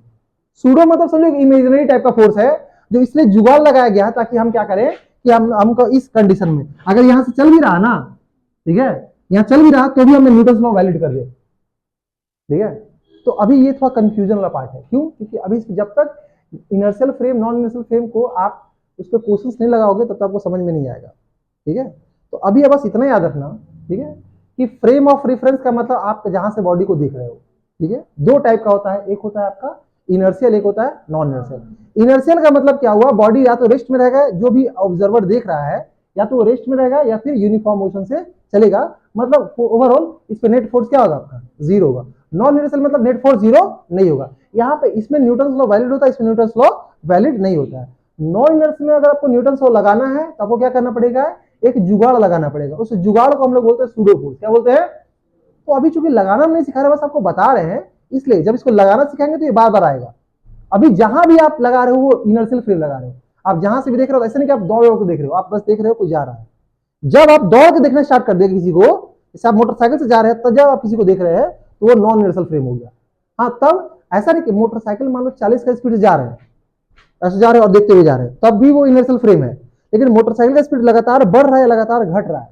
सूडो मतलब समझो इमेजिनरी टाइप का फोर्स है, जो इसलिए जुगाड़ लगाया गया है ताकि हम क्या करें कि हमको इस कंडीशन में अगर यहां से चल भी रहा ना, ठीक है, यहां चल भी रहा तो भी हमें न्यूटन्स लॉ वैलिड कर दे, ठीक है। तो अभी ये थोड़ा कंफ्यूजन वाला पार्ट है, क्यों? क्योंकि अभी जब तक inertial frame non inertial frame को आप उस पर क्वेश्चंस नहीं लगाओगे तब तक आपको समझ में नहीं आएगा, ठीक है। तो अभी बस इतना याद रखना, ठीक है, कि फ्रेम ऑफ रेफरेंस का मतलब आप जहां से बॉडी को देख रहे हो, ठीक है, दो टाइप का होता है, एक होता है आपका इनर्शियल, एक होता है नॉन इनर्शियल। इनर्शियल का मतलब क्या हुआ, बॉडी या तो रेस्ट में रहेगा, जो भी ऑब्जर्वर देख रहा है या तो रेस्ट में रहेगा या फिर यूनिफॉर्म मोशन से चलेगा, मतलब ओवरऑल इस पे नेट फोर्स क्या होगा आपका? जीरो होगा। नॉन इनर्शियल मतलब नेट फोर्स जीरो नहीं होगा। यहाँ पे इसमें न्यूटन लॉ वैलिड होता है, इसमें न्यूटन लॉ वैलिड नहीं होता है। नॉन इनर्शियल में अगर आपको न्यूटन लॉ लगाना है तो आपको क्या करना पड़ेगा? एक जुगाड़ लगाना पड़ेगा, उस जुगाड़ को हम लोग बोलते हैं सूडो फोर्स। क्या बोलते हैं? तो अभी चूंकि लगाना हम नहीं सिखा रहे, बस आपको बता रहे हैं, इसलिए जब इसको लगाना सिखाएंगे तो ये बार बार आएगा। अभी जहां भी आप लगा रहे हो वो इनर्शियल फ्रेम लगा रहे हो, आप जहां से भी देख रहे हो, ऐसे नहीं कि आप दौड़ दौड़ के देख रहे हो, आप बस देख रहे हो कोई जा रहा है। जब आप दौड़ के देखना स्टार्ट कर दिया किसी को, जैसे आप मोटरसाइकिल से जा रहे हैं, तब जब आप किसी को देख रहे हैं तो वो नॉन इनर्शियल फ्रेम हो गया। हाँ, तब ऐसा नहीं कि मोटरसाइकिल मान लो 40 का स्पीड से जा रहे हैं, ऐसे जा रहे हैं और देखते हुए जा रहे हैं, तब भी वो इनर्शियल फ्रेम है। लेकिन मोटरसाइकिल का स्पीड लगातार बढ़ रहा है, लगातार घट रहा है,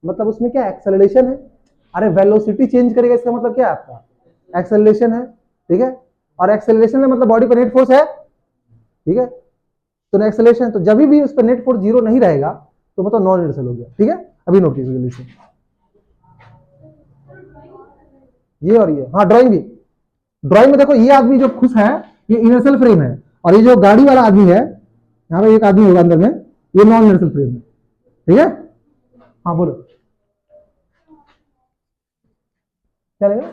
मतलब उसमें क्या एक्सेलरेशन है। अरे वेलोसिटी चेंज करेगा, इसका मतलब क्या है? आपका एक्सेलरेशन है, ठीक है। और एक्सेलरेशन में मतलब बॉडी पर नेट फोर्स है, ठीक है। तो एक्सेलरेशन, तो जब भी उस पर नेट फोर्स जीरो नहीं रहेगा तो मतलब नॉन इनर्शियल हो गया, ठीक है। अभी नोटिस जल्दी से ये और ये, हाँ ड्राइंग भी। ड्राइंग में देखो, ये आदमी जो खुश है ये इनर्शियल फ्रेम है, और ये जो गाड़ी वाला आदमी है, यहाँ पे एक आदमी होगा अंदर में, ये नॉन इनर्शियल फ्रेम है, ठीक है। हाँ बोलो, क्या लगेगा?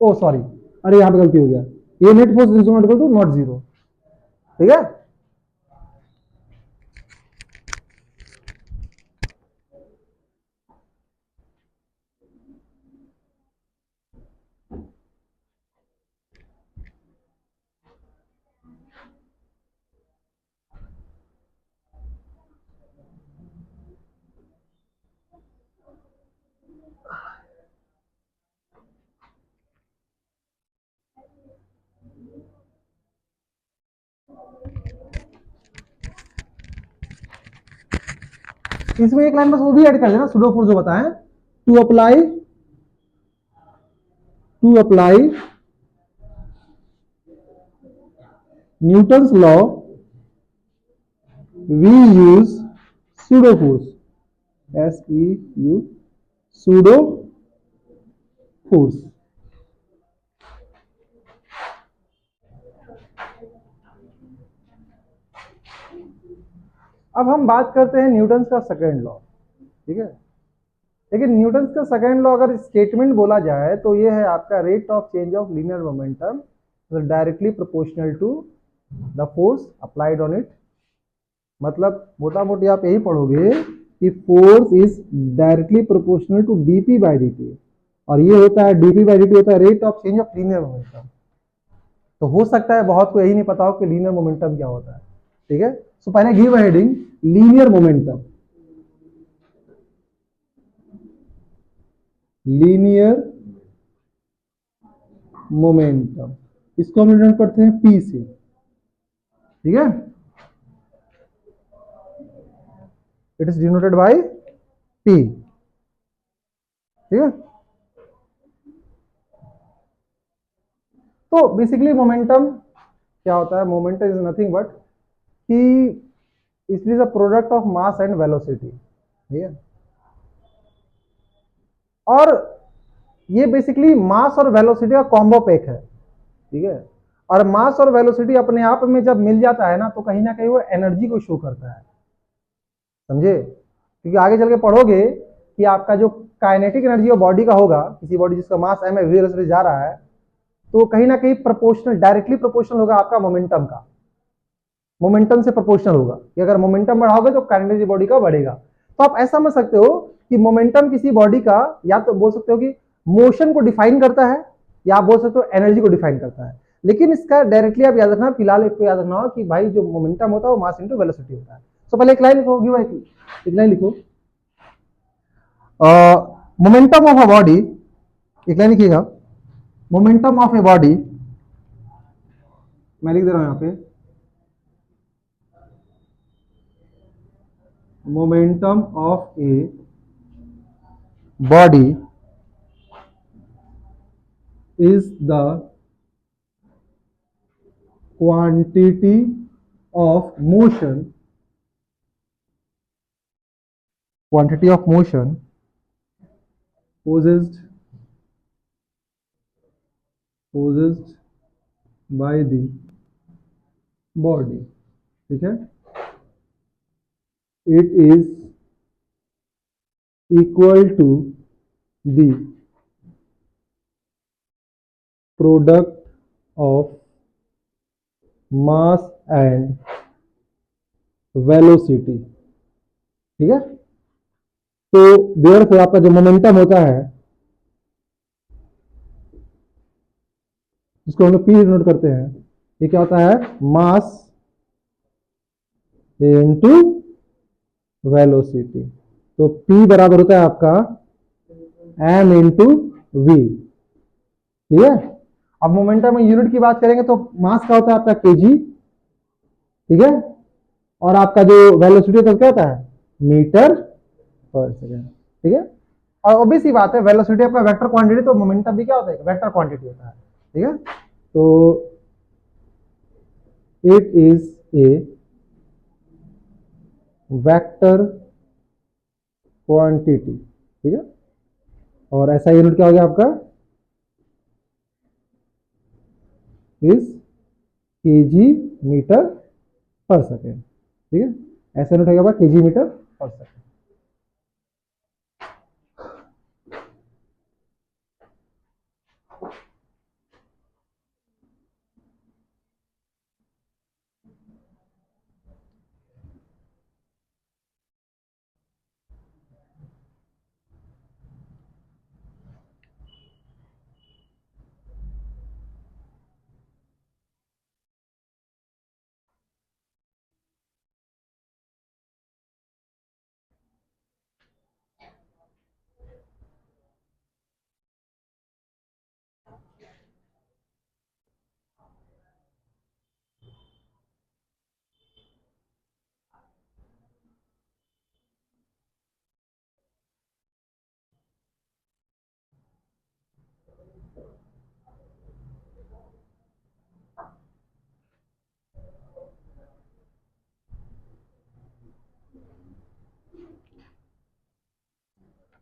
ओ सॉरी, अरे यहाँ पे गलती हो गया, ये net force is not equal to not zero, ठीक है। इसमें एक लाइन बस वो भी ऐड कर देना, सुडो फोर्स जो बताएं, to apply Newton's law we use pseudo force, SEU, pseudo force. अब हम बात करते हैं न्यूटन का सेकेंड लॉ, ठीक है। लेकिन न्यूटन का सेकेंड लॉ अगर स्टेटमेंट बोला जाए तो ये है आपका, rate of change of linear momentum directly proportional to the force applied on it. मतलब मोटा मोटी आप यही पढ़ोगे कि force is directly proportional to dp by dt, और ये होता है dp बाई dt होता है rate of change of linear momentum. तो हो सकता है बहुत को यही नहीं पता हो कि लीनियर मोमेंटम क्या होता है, ठीक है। सो पहले give heading linear momentum, linear momentum, इसको हम डिनोट करते हैं P से, ठीक है। It is denoted by P, ठीक है। तो बेसिकली मोमेंटम क्या होता है? मोमेंटम इज नथिंग बट कि it is a product of mass and velocity, ठीक है। और ये बेसिकली मास और वेलोसिटी का कॉम्बो पैक है, ठीक है। और मास और वेलोसिटी अपने आप में जब मिल जाता है ना, तो कहीं ना कहीं वो एनर्जी को शो करता है, समझे? क्योंकि आगे चल के पढ़ोगे कि आपका जो काइनेटिक एनर्जी बॉडी का होगा, किसी बॉडी जिसका मास m है, वेलोसिटी जा रहा है, तो कहीं ना कहीं प्रोपोर्शनल, डायरेक्टली प्रोपोर्शनल होगा आपका मोमेंटम का, मोमेंटम से प्रोपोर्शनल होगा कि अगर मोमेंटम बढ़ाओगे तो काइनेटिक बॉडी का बढ़ेगा। तो आप ऐसा समझ सकते हो कि मोमेंटम किसी बॉडी का, या तो बोल सकते हो कि मोशन को डिफाइन करता है, या आप बोल सकते हो एनर्जी को डिफाइन करता है। लेकिन इसका डायरेक्टली आप याद रखना, फिलहाल एक याद रखना कि भाई जो मोमेंटम होता है वो मास इंटू वेलोसिटी होता है। तो पहले एक लाइन लिखो, एक लाइन लिखो, मोमेंटम ऑफ अ बॉडी, एक लाइन लिखिएगा, मोमेंटम ऑफ ए बॉडी, मैं लिख दे रहा हूं यहां पे, momentum of a body is the quantity of motion, quantity of motion possessed by the body, ठीक है? It is equal to the product of mass and velocity, ठीक है? तो देयरफॉर आपका जो मोमेंटम होता है, जिसको हम लोग पी नोट करते हैं, ये क्या होता है? Mass into velocity. तो P बराबर होता है आपका m इंटू वी, ठीक है? अब मोमेंटम में यूनिट की बात करेंगे तो मास का होता है आपका केजी, ठीक है? और आपका जो वेलोसिटी होता है क्या होता है? मीटर पर सेकेंड, ठीक है? और ऑब्वियस ही बात है, वेलोसिटी आपका वेक्टर क्वांटिटी, तो मोमेंटम भी क्या होता है? वेक्टर क्वांटिटी होता है, ठीक है? तो it is a vector quantity, ठीक है? और ऐसा यूनिट क्या हो गया आपका? इज केजी मीटर पर सेकेंड, ठीक है? ऐसा यूनिट हो गया आपका केजी मीटर पर सेकेंड।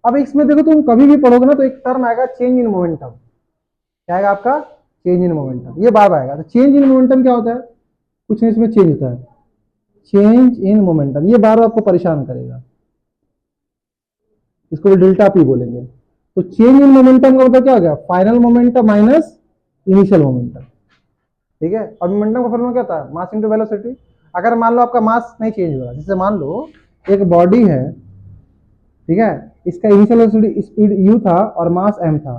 अब इसमें देखो, तुम कभी भी पढ़ोगे ना तो एक टर्म आएगा चेंज इन मोमेंटम। क्या आएगा आपका? चेंज इन मोमेंटम, ये बार बार आएगा। तो चेंज इन मोमेंटम क्या होता है? कुछ नहीं, इसमें चेंज होता है, चेंज इन मोमेंटम, ये बार बार आपको परेशान करेगा, इसको भी डेल्टा पी बोलेंगे। तो चेंज इन मोमेंटम का मतलब क्या हो गया? Final momentum minus initial momentum, ठीक है? और मोमेंटम का फॉर्मूला क्या होता है? Mass into velocity. अगर मान लो आपका मास नहीं चेंज हो रहा, जैसे मान लो एक बॉडी है, ठीक है? इसका इनिशियल वेलोसिटी स्पीड u था और मास m था,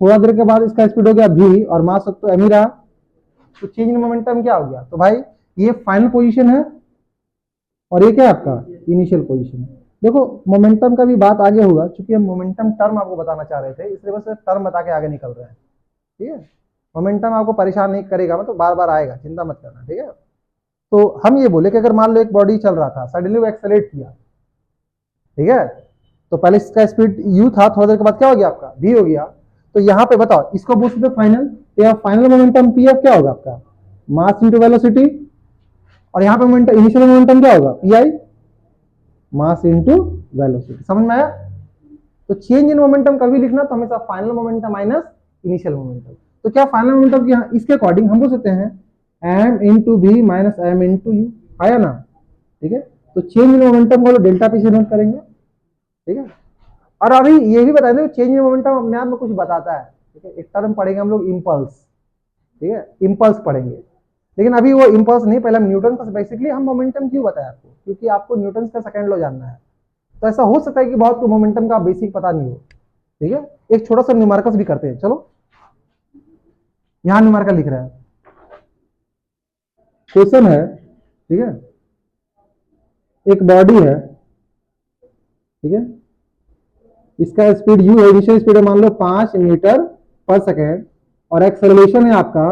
थोड़ा देर के बाद इसका स्पीड हो गया v और मास तो m ही रहा, तो चेंज इन मोमेंटम क्या हो गया? तो भाई ये फाइनल पोजीशन है और ये क्या है आपका? इनिशियल पोजीशन है। देखो मोमेंटम का भी बात आगे होगा, क्योंकि हम मोमेंटम टर्म आपको बताना चाह रहे थे, इसलिए बस टर्म बता के आगे निकल रहे हैं, ठीक है? मोमेंटम आपको परेशान नहीं करेगा, मतलब बार बार आएगा, चिंता मत करना, ठीक है? तो हम ये बोले कि अगर मान लो एक बॉडी चल रहा था, सडनली वो एक्सेलरेट किया, ठीक है? तो पहले इसका स्पीड u था, थोड़ी देर के बाद क्या हो गया आपका? v हो गया। तो यहाँ पे बताओ, इसको बोल सकते फाइनल, तो यहाँ फाइनल मोमेंटम पी क्या होगा आपका? मास इंटू वेलोसिटी, और यहाँ पे मोमेंटम, इनिशियल मोमेंटम क्या होगा? P I, mass into velocity. समझ में आया? तो चेंज इन मोमेंटम कभी लिखना तो हमेशा final momentum minus initial momentum. तो क्या फाइनल मोमेंटम की इसके अकॉर्डिंग हम बोल सकते हैं m into b minus m into u, आया ना, ठीक है। तो चेंज इन मोमेंटम को डेल्टा पी से नोट करेंगे, ठीक है। और अभी ये भी बता दें चेंज इन मोमेंटम अपने आप में कुछ बताता है, ठीक है। एक टर्म पढ़ेंगे हम लोग इम्पल्स, ठीक है, इम्पल्स पढ़ेंगे, लेकिन अभी वो इम्पल्स नहीं, पहले हम न्यूटन का, बेसिकली हम मोमेंटम क्यों बताया आपको, क्योंकि आपको न्यूटन का सेकंड लॉ जानना है। तो ऐसा हो सकता है कि बहुत को मोमेंटम का बेसिक पता नहीं हो, ठीक है। एक छोटा सा न्यूमेरिकल्स भी करते हैं, चलो। यहां न्यूमेरिकल लिख रहा है, क्वेश्चन है, ठीक है। एक बॉडी है, ठीक है, इसका स्पीड यू है, इनिशियल स्पीड है मान लो 5 मीटर पर सेकेंड, और एक्सेलरेशन है आपका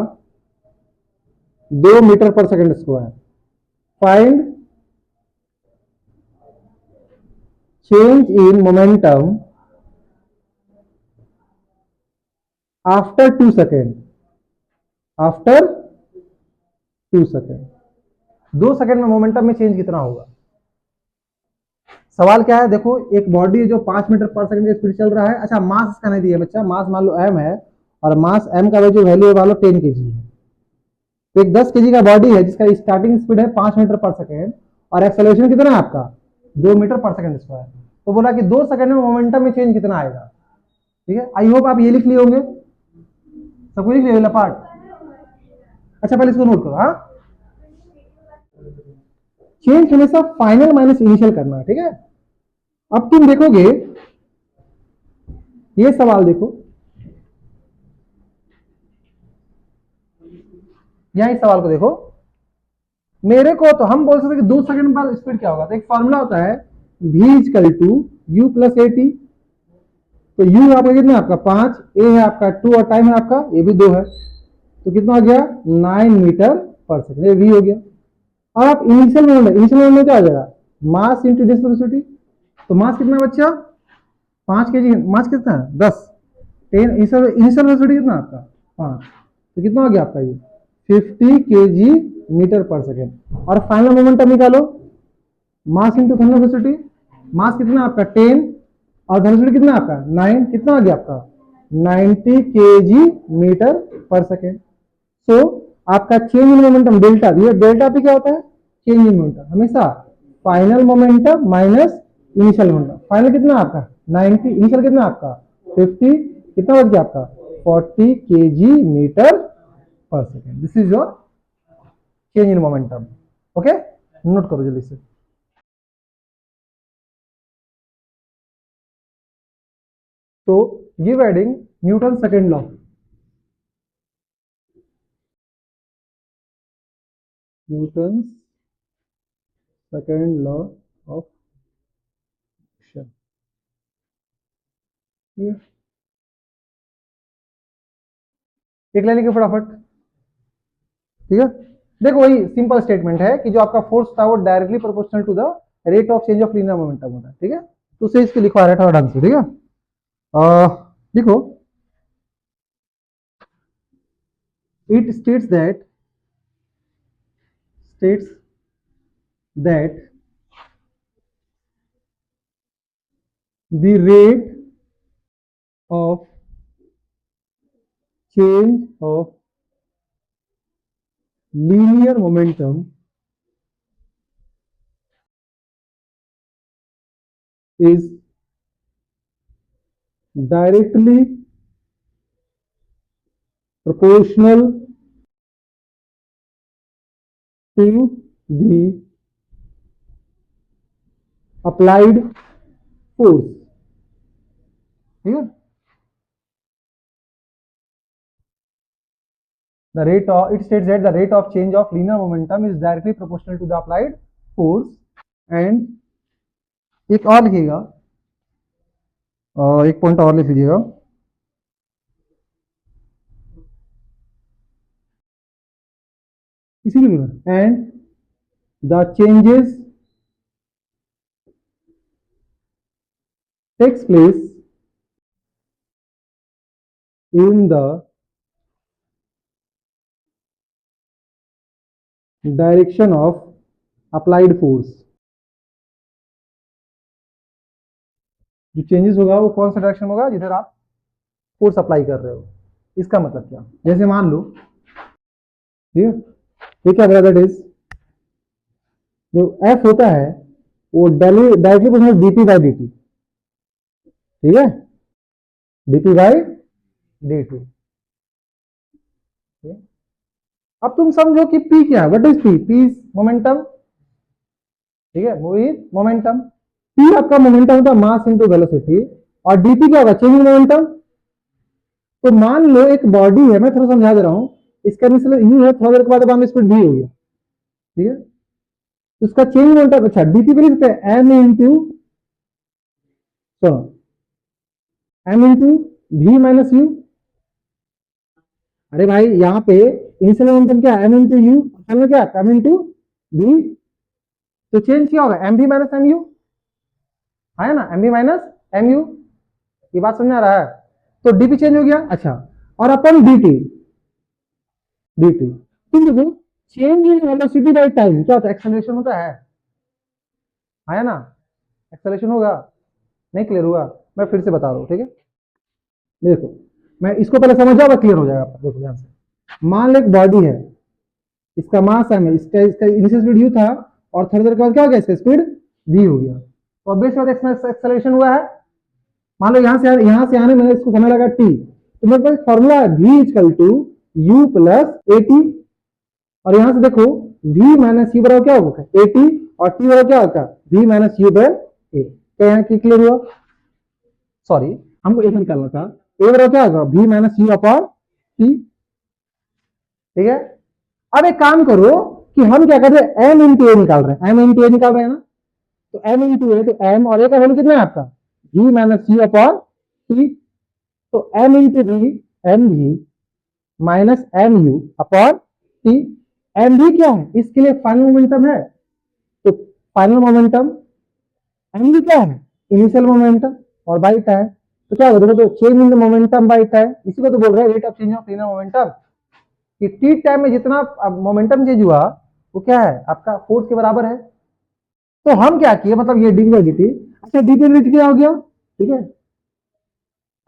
2 मीटर पर second square. Find change in momentum after 2 second, after 2 second. 2 second में मोमेंटम में चेंज कितना होगा। सवाल क्या है, देखो एक बॉडी है जो 5 मीटर पर सेकंड की स्पीड चल रहा है। अच्छा, मास इसका नहीं दिया बच्चा, मास मान लो m है, और मास m का जो वैल्यू है मान लो 10 kg है। तो एक 10 kg का बॉडी है जिसका स्टार्टिंग स्पीड है 5 मीटर पर सेकेंड, और एक्सेलरेशन कितना है आपका 2 मीटर पर सेकेंड स्क्वायर। तो बोला कि 2 सेकेंड में मोमेंटम में चेंज कितना आएगा, ठीक है। आई होप आप ये लिख लिए होंगे, सबको लिख लिया पार्ट। अच्छा पहले इसको नोट करो, हाँ। चेंज हमेशा फाइनल माइनस इनिशियल करना है, ठीक है। अब तुम देखोगे ये सवाल, देखो यहां इस सवाल को देखो, मेरे को तो हम बोल सकते हैं कि 2 सेकंड बाद स्पीड क्या होगा। तो एक फॉर्मूला होता है v equal to u plus a t. तो u आपका कितना है आपका 5, a है आपका 2, और टाइम है आपका ये भी 2 है, तो कितना हो गया 9 मीटर पर सेकंड, ये v हो गया। और आप इनिशियल मोमेंट क्या हो जाएगा, मास इंटू डिस्प्लेसिटी। तो मास कितना बच्चा 5 kg, मास कितना है 10, 10 इनिशियल वेलोसिटी कितना आपका 5, तो कितना हो गया आपका ये 50 kg मीटर पर सेकेंड। और फाइनल मोमेंटम निकालो, मास इंटू फाइनल वेलोसिटी। मास कितना आपका 10, और वेलोसिटी कितना आपका 9, कितना हो गया आपका 90 kg मीटर पर सेकेंड। सो आपका चेंज इन मोमेंटम डेल्टा, ये डेल्टा पे क्या होता है चेंज इन मोमेंटम, हमेशा final momentum minus initial momentum. Final कितना आपका 90, इनिशियल कितना आपका 50, कितना बच गया आपका 40 kg मीटर पर second. This is your change in momentum, okay. Note करो जल्दी से। तो give adding Newton second law, Newton second law of motion, एक लाइन के फटाफट, ठीक है। देखो वही सिंपल स्टेटमेंट है कि जो आपका फोर्स था वो directly proportional to the rate of change of linear momentum होता है, ठीक है। तो उसे इसके लिखवा रहा था ढंग से, ठीक है। देखो it states that the rate of change of linear momentum is directly proportional to the applied force, ठीक है। The rate of, it states that the rate of change of linear momentum is directly proportional to the applied force, and एक और लिखिएगा, एक पॉइंट और लिख लीजिएगा, इसीलिए and the changes takes place in the direction of applied force। जो चेंजेस होगा वो कौन सा डायरेक्शन होगा जिधर आप फोर्स अप्लाई कर रहे हो, इसका मतलब क्या, जैसे मान लो, ठीक है, ये क्या होगा, दैट इज जो एफ होता है वो directly proportional DP by d T, ठीक है, डीपी बाई डी टी। अब तुम समझो कि पी क्या है, what is P, P is momentum, ठीक है, वो इज मोमेंटम। पी आपका मोमेंटम होता है मास इनटू वेलोसिटी, और डीपी क्या होगा, चेंजिंग मोमेंटम। तो मान लो एक बॉडी है, मैं थोड़ा समझा दे रहा हूं, इसका मिसल यू है, थोड़ा देर के बाद स्पीड भी हो गया, ठीक है, तो उसका चेंज मोमेंटम, अच्छा डीपी पे लिखते हैं एम इंटू, सुनो, m into v minus u. अरे भाई यहाँ पे इनिशियल मोमेंटम क्या है, एम इंटू यू, क्या एम इंटू वी, तो चेंज क्या होगा, m v minus m u, है ना, m v minus m u. ये बात समझ आ रहा है, तो डीपी चेंज हो गया, अच्छा, और अपन डी टी, तुम देखो change in velocity by time क्या होता है, एक्सेलरेशन होता है ना, एक्सेलरेशन होगा, नहीं क्लियर हुआ, मैं फिर से बता रहा हूँ, ठीक है, देखो मैं इसको पहले समझ जाऊंगा, क्लियर हो जाएगा आपका, देखो ध्यान से, मान लो एक बॉडी है, इसका मास एम है, इसका इनिशियल स्पीड यू था, और थोड़ी देर के बाद क्या हो गया, इसका स्पीड वी हो गया, तो ऑब्वियस बात एक्सेलरेशन हुआ है। मान लो यहां से आने में इसको समय लगा टी, तो मेरे पास फॉर्मूला है v equal to u plus a t, और यहां से देखो v माइनस यू बराबर क्या होगा, ए टी, और टी बराबर क्या होगा, v माइनस यू बाय ए। क्या यहाँ की क्लियर हुआ, सॉरी हमको एक निकालना था, ए बराबर क्या होगा, v minus u upon T, ठीक है। अब एक काम करो कि हम क्या कर रहे हैं, एम इंटू ए निकाल रहे हैं, एम इंटू ए निकाल रहे हैं ना, तो एम इंटू ए, तो एम और ए का वैल्यू कितना है आपका, v minus u upon t, तो m into v, m v minus m u upon t. M भी क्या है, इसके लिए फाइनल मोमेंटम है, तो फाइनल मोमेंटम, एम भी क्या है, इनिशियल मोमेंटम, और बाई टाइम, तो क्या होगा, देखो तो change in the momentum by time, इसी को तो बोल रहे हैं rate of change of linear momentum, कि टी टाइम में जितना मोमेंटम चेंज हुआ वो क्या है, आपका फोर्स के बराबर है। तो हम क्या किए, मतलब ये डी बाई डी टी, अच्छा डी बाई डी टी क्या हो गया, ठीक है,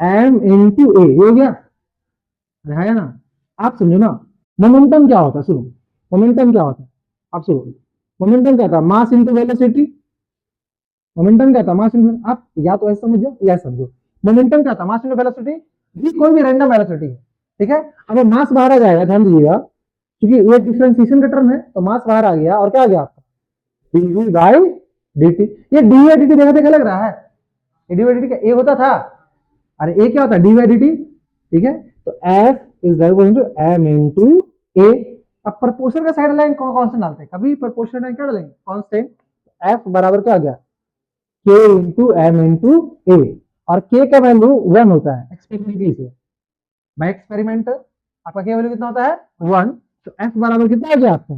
एम इंटू ए हो गया, है ना। आप समझो ना, मोमेंटम क्या होता है, सुनो, मोमेंटम क्या होता है, आप सुनो, मोमेंटम क्या था, मास इंटू वेलोसिटी, मोमेंटम क्या था, मास इंटू, आप या तो ऐसा समझो या समझो, मोमेंटम क्या था, मास इंटू वेलोसिटी, भी कोई भी रैंडम वेलोसिटी है, ठीक है। अब मास बाहर आ जाएगा, ध्यान दीजिएगा, क्योंकि ये डिफरेंशिएशन का टर्म है, तो मास बाहर आ गया, और क्या आ गया आपका, डीवी बाई डी टी। ये डी बाई डी टी देखा देखा लग रहा है, ये डी बाई डी टी क्या ए होता था, अरे ए क्या होता है, डी बाई डी टी, ठीक है, तो F is equal to m into a. अब प्रपोर्शन का साइड लाइन कांस्टेंट डालते हैं, कभी प्रपोर्शन लाइन क्या डालेंगे, कांस्टेंट, एफ बराबर क्या आ गया, के इंटू एम इंटू ए, और के का वैल्यू 1 होता है एक्सपेरिमेंटली से, बाय एक्सपेरिमेंट आपका के वैल्यू कितना होता है 1, तो एफ बराबर कितना आ गया आपका,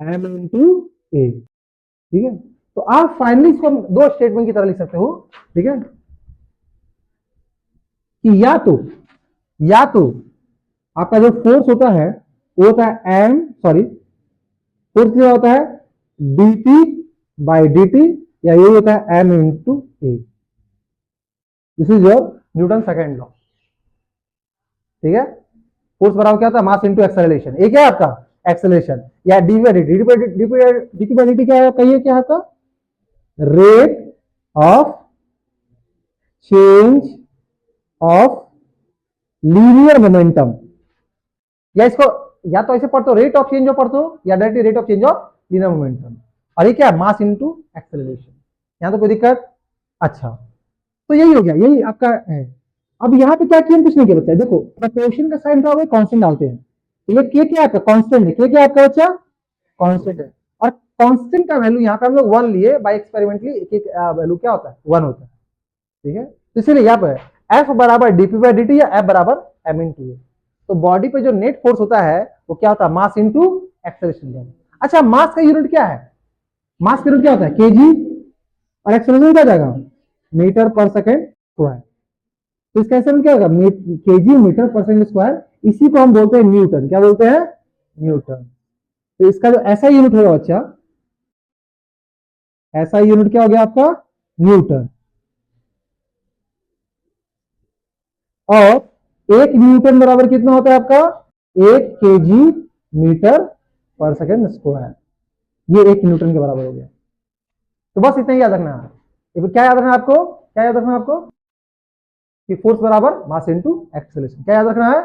एम इंटू ए, ठीक है। तो आप फाइनली इसको दो स्टेटमेंट की तरह लिख सकते हो, ठीक है, कि या तो आपका जो फोर्स होता है वो होता है एम, सॉरी, फोर्स क्या होता है d t by d t, या ये होता है m into a, this is your Newton second law, ठीक है। फोर्स बराबर क्या होता है, मास इंटू एक्सेलरेशन, ये क्या है आपका एक्सेलरेशन, या D by d T, D by d T क्या है, कहिए क्या है आपका, rate of change of linear momentum, या इसको या तो ऐसे पढ़ते हो रेट ऑफ चेंज ऑफ पढ़ते हो, या directly rate of change of linear momentum, और ये क्या है मास इनटू एक्सेलरेशन, यहां तो कोई दिक्कत, अच्छा, तो यही हो गया, यही आपका है। अब यहाँ पे क्या किया, कुछ नहीं किया बच्चा, देखो प्रोपोर्शन का साइन क्या होगा, कांस्टेंट डालते हैं, तो ये के क्या आपका कांस्टेंट है, के क्या आपका बच्चा कांस्टेंट है, और कांस्टेंट का वैल्यू यहाँ पे हम लोग 1 लिए बाय एक्सपेरिमेंटली, एक वैल्यू क्या होता है 1 होता है, ठीक है, तो इसलिए यहाँ पे एफ बराबर डीपी बाई डी टी, या एफ बराबर एम इंटू ए, तो बॉडी पे जो नेट फोर्स होता है वो क्या होता है, मास इंटू एक्सेलरेशन। अच्छा मास का यूनिट क्या है, मास का यूनिट क्या होता है केजी, और एक्सेलरेशन क्या जाएगा मीटर पर सेकेंड स्क्वायर, तो इसका आंसर क्या होगा केजी मीटर पर सेकेंड स्क्वायर, इसी को हम बोलते हैं न्यूटन, क्या बोलते हैं न्यूटन। तो इसका जो ऐसा यूनिट होगा बच्चा, ऐसा यूनिट क्या हो गया आपका न्यूटन, और 1 न्यूटन बराबर कितना होता है आपका? 1 केजी मीटर पर सेकेंड स्क्वायर। ये 1 न्यूटन के बराबर हो गया। तो बस इतना ही याद रखना है। क्या याद रखना है आपको? क्या याद रखना है आपको? कि फोर्स बराबर मास इंटू एक्सेलरेशन। क्या याद रखना है?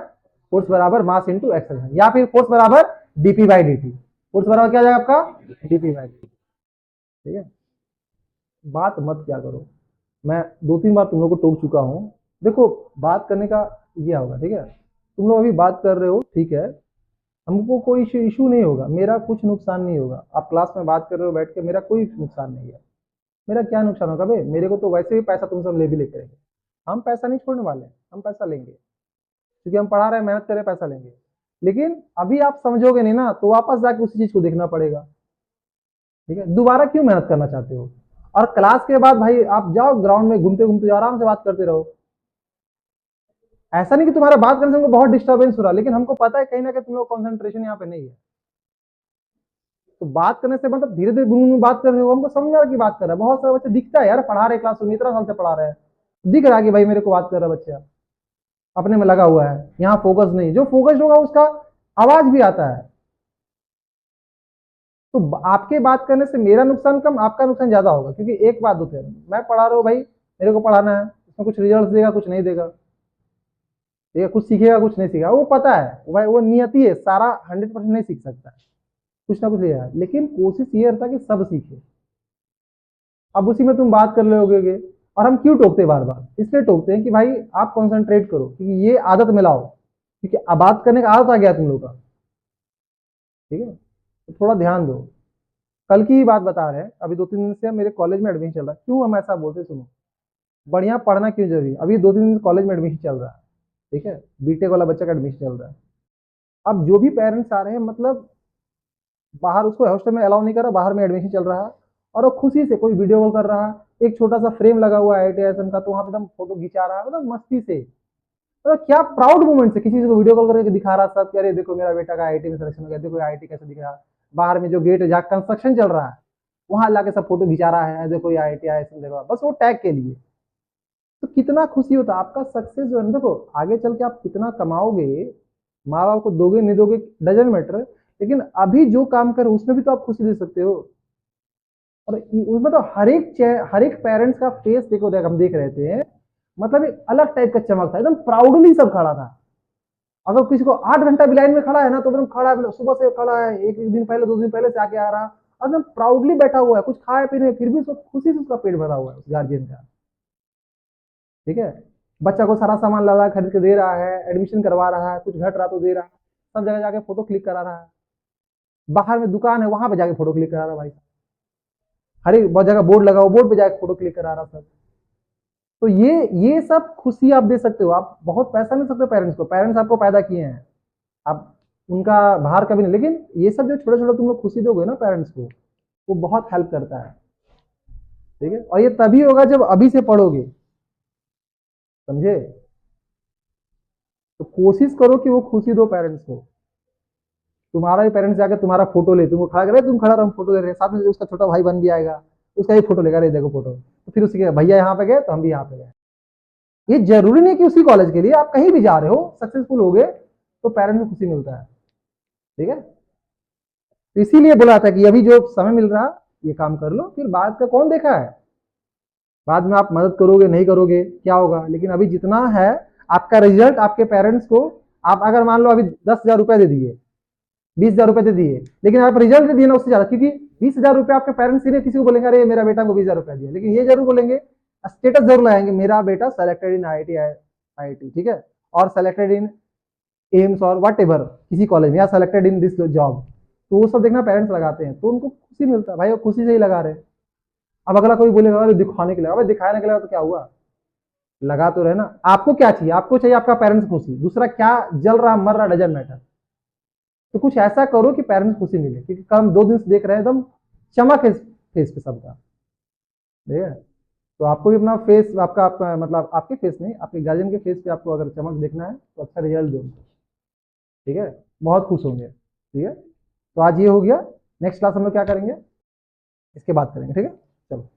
फोर्स बराबर मास इंटू एक्सेलरेशन, या फिर फोर्स बराबर DP by d T. Force बराबर क्या जाएगा आपका? DP by d T. ठीक है, बात मत क्या करो। मैं 2-3 बार तुम लोग को टोक चुका हूं। देखो, बात करने का ये होगा, ठीक है? तुम लोग अभी बात कर रहे हो, ठीक है, हमको कोई इशू नहीं होगा, मेरा कुछ नुकसान नहीं होगा। आप क्लास में बात कर रहे हो बैठ के, मेरा कोई नुकसान नहीं है। मेरा क्या नुकसान होगा भाई? मेरे को तो वैसे भी पैसा तुम सब ले भी लेके रहेंगे। हम पैसा नहीं छोड़ने वाले, हम पैसा लेंगे, क्योंकि हम पढ़ा रहे हैं, मेहनत कर रहे हैं, पैसा लेंगे। लेकिन अभी आप समझोगे नहीं ना, तो वापस जाके उसी चीज को देखना पड़ेगा। ठीक है, दोबारा क्यों मेहनत करना चाहते हो? और क्लास के बाद भाई आप जाओ ग्राउंड में, घूमते घूमते आराम से बात करते रहो। ऐसा नहीं कि तुम्हारा बात करने से हमको बहुत डिस्टर्बेंस हो रहा, लेकिन हमको पता है कहीं ना कहीं तुम लोग कॉन्सेंट्रेशन यहाँ पे नहीं है। तो बात करने से मतलब धीरे धीरे गुनगुन बात कर रहे हो, हमको समझ आ रहा की बात कर रहा है। बहुत सारे बच्चे दिखता है यार, पढ़ा रहे क्लास में, इतना साल से पढ़ा रहे हैं, दिख रहा है कि भाई मेरे को बात कर रहा है बच्चा, अपने में लगा हुआ है, यहाँ फोकस नहीं। जो फोकस होगा उसका आवाज भी आता है। तो आपके बात करने से मेरा नुकसान कम, आपका नुकसान ज्यादा होगा। क्योंकि एक बात होती है, मैं पढ़ा रहा हूँ भाई, मेरे को पढ़ाना है, उसमें कुछ रिजल्ट देगा, कुछ नहीं देगा, ठीक है, कुछ सीखेगा, कुछ नहीं सीखेगा, वो पता है भाई, वो नियति है, सारा 100% नहीं सीख सकता है, कुछ ना कुछ लेगा। लेकिन कोशिश ये रहता है कि सब सीखे। अब उसी में तुम बात कर लोगे। और हम क्यों टोकते बार बार? इसलिए टोकते हैं कि भाई आप कॉन्सेंट्रेट करो, क्योंकि ये आदत में लाओ, क्योंकि अब बात करने का आदत आ गया तुम लोग का। ठीक है, तो थोड़ा ध्यान दो। कल की ही बात बता रहे हैं, अभी 2-3 दिन से मेरे कॉलेज में एडमिशन चल रहा है। क्यों हम ऐसा बोलते, सुनो, बढ़िया पढ़ना क्यों जरूरी है? अभी 2-3 दिन कॉलेज में एडमिशन चल रहा है, ठीक है, बीटेक वाला बच्चा का एडमिशन चल रहा है। अब जो भी पेरेंट्स आ रहे हैं, मतलब बाहर उसको हॉस्टल में अलाउ नहीं कर रहा, बाहर में एडमिशन चल रहा है, और वो खुशी से कोई वीडियो कॉल कर रहा है, एक छोटा सा फ्रेम लगा हुआ है IITiasm का, तो वहां पे एकदम फोटो खिंचा रहा है, मतलब मस्ती से। मतलब क्या प्राउड मोमेंट से किसी को वीडियो कॉल करके दिखा रहा सब कि अरे देखो मेरा बेटा का IIT में सिलेक्शन हो गया, देखो IIT कैसे दिख रहा है। बाहर में जो गेट है जहाँ कंस्ट्रक्शन चल रहा है, वहां लाके सब फोटो खिंचा रहा है, देखो ये IITiasm देखो, बस वो टैग के लिए। तो कितना खुशी होता है आपका सक्सेस जो है। देखो आगे चल के आप कितना कमाओगे, माँ बाप को दोगे नहीं दोगे डजन मैटर, लेकिन अभी जो काम कर उसमें भी तो आप खुशी दे सकते हो। और उसमें तो हर एक पेरेंट्स का फेस देखो, हम देख रहे थे, मतलब एक अलग टाइप का चमक था, एकदम प्राउडली सब खड़ा था। अगर किसी को 8 घंटा भी लाइन में खड़ा है ना, तो एकदम खड़ा है, सुबह से खड़ा है, एक दिन पहले 2 दिन पहले से आके आ रहा, एकदम प्राउडली बैठा हुआ है, कुछ खाए पीने, फिर भी उसको खुशी से उसका पेट भरा हुआ है उस गार्जियन का। ठीक है, बच्चा को सारा सामान ला खरीद के दे रहा है, एडमिशन करवा रहा है, कुछ घट रहा तो दे रहा है, सब जगह जाके फोटो क्लिक करा रहा है, बाहर में दुकान है वहां पे जाके फोटो क्लिक करा रहा है भाई, हर एक जगह बोर्ड लगा हुआ, बोर्ड पे जाके फोटो क्लिक करा रहा सब। तो ये सब खुशी आप दे सकते हो। आप बहुत पैसा नहीं सकते पेरेंट्स को, पेरेंट्स आपको पैदा किए हैं, आप उनका भार कभी नहीं, लेकिन ये सब जो छोटे छोटे तुम लोग खुशी दोगे ना पेरेंट्स को, वो बहुत हेल्प करता है। ठीक है, और ये तभी होगा जब अभी से पढ़ोगे, समझे? तो कोशिश करो कि वो खुशी दो पेरेंट्स को। तुम्हारा भी पेरेंट्स जाकर तुम्हारा फोटो ले, तुमको खड़ा करे, तुम खड़ा रहो, हम फोटो ले रहे हैं, साथ में उसका छोटा भाई बन भी आएगा, उसका ही फोटो लेगा, देखो फोटो, तो फिर उसके भैया यहाँ पे गए तो हम भी यहाँ पे गए। ये जरूरी नहीं कि उसी कॉलेज के लिए, आप कहीं भी जा रहे हो, सक्सेसफुल हो गए तो पेरेंट्स को खुशी मिलता है। ठीक है, तो इसीलिए बोला था कि अभी जो समय मिल रहा ये काम कर लो, फिर बाद का कौन देखा है, बाद में आप मदद करोगे नहीं करोगे क्या होगा, लेकिन अभी जितना है आपका रिजल्ट आपके पेरेंट्स को, आप अगर मान लो अभी 10,000 रुपए दे दिए, 20,000 रुपए दे दिए, लेकिन आप रिजल्ट दे दिए ना उससे ज्यादा, क्योंकि 20,000 रुपए आपके पेरेंट्स ने किसी को बोलेंगे अरे मेरा बेटा को 20,000 रुपया दिया, लेकिन ये जरूर बोलेंगे, स्टेटस जरूर लगाएंगे, मेरा बेटा सेलेक्टेड इन IIT, ठीक है, और सेलेक्टेड इन एम्स और वट एवर किसी कॉलेज में, या सेलेक्टेड इन दिस जॉब। तो वो सब देखना पेरेंट्स लगाते हैं, तो उनको खुशी मिलता है भाई, वो खुशी से ही लगा रहे हैं। अब अगला कोई बोलेगा अरे दिखाने के लिए, भाई दिखाने के लिए तो क्या हुआ, लगा तो रहे ना। आपको क्या चाहिए? आपको चाहिए आपका पेरेंट्स खुशी, दूसरा क्या जल रहा मर रहा डजंट मैटर। तो कुछ ऐसा करो कि पेरेंट्स खुशी मिले, क्योंकि कल 2 दिन से देख रहे हैं एकदम चमक है फेस पे सबका। ठीक है, तो आपको भी अपना फेस, आपका मतलब आपके फेस नहीं, आपके गार्जियन के फेस पे आपको अगर चमक देखना है तो अच्छा रिजल्ट दो। ठीक है, बहुत खुश होंगे। ठीक है, तो आज ये हो गया, नेक्स्ट क्लास हम लोग क्या करेंगे, इसके बाद करेंगे। ठीक है, चलो।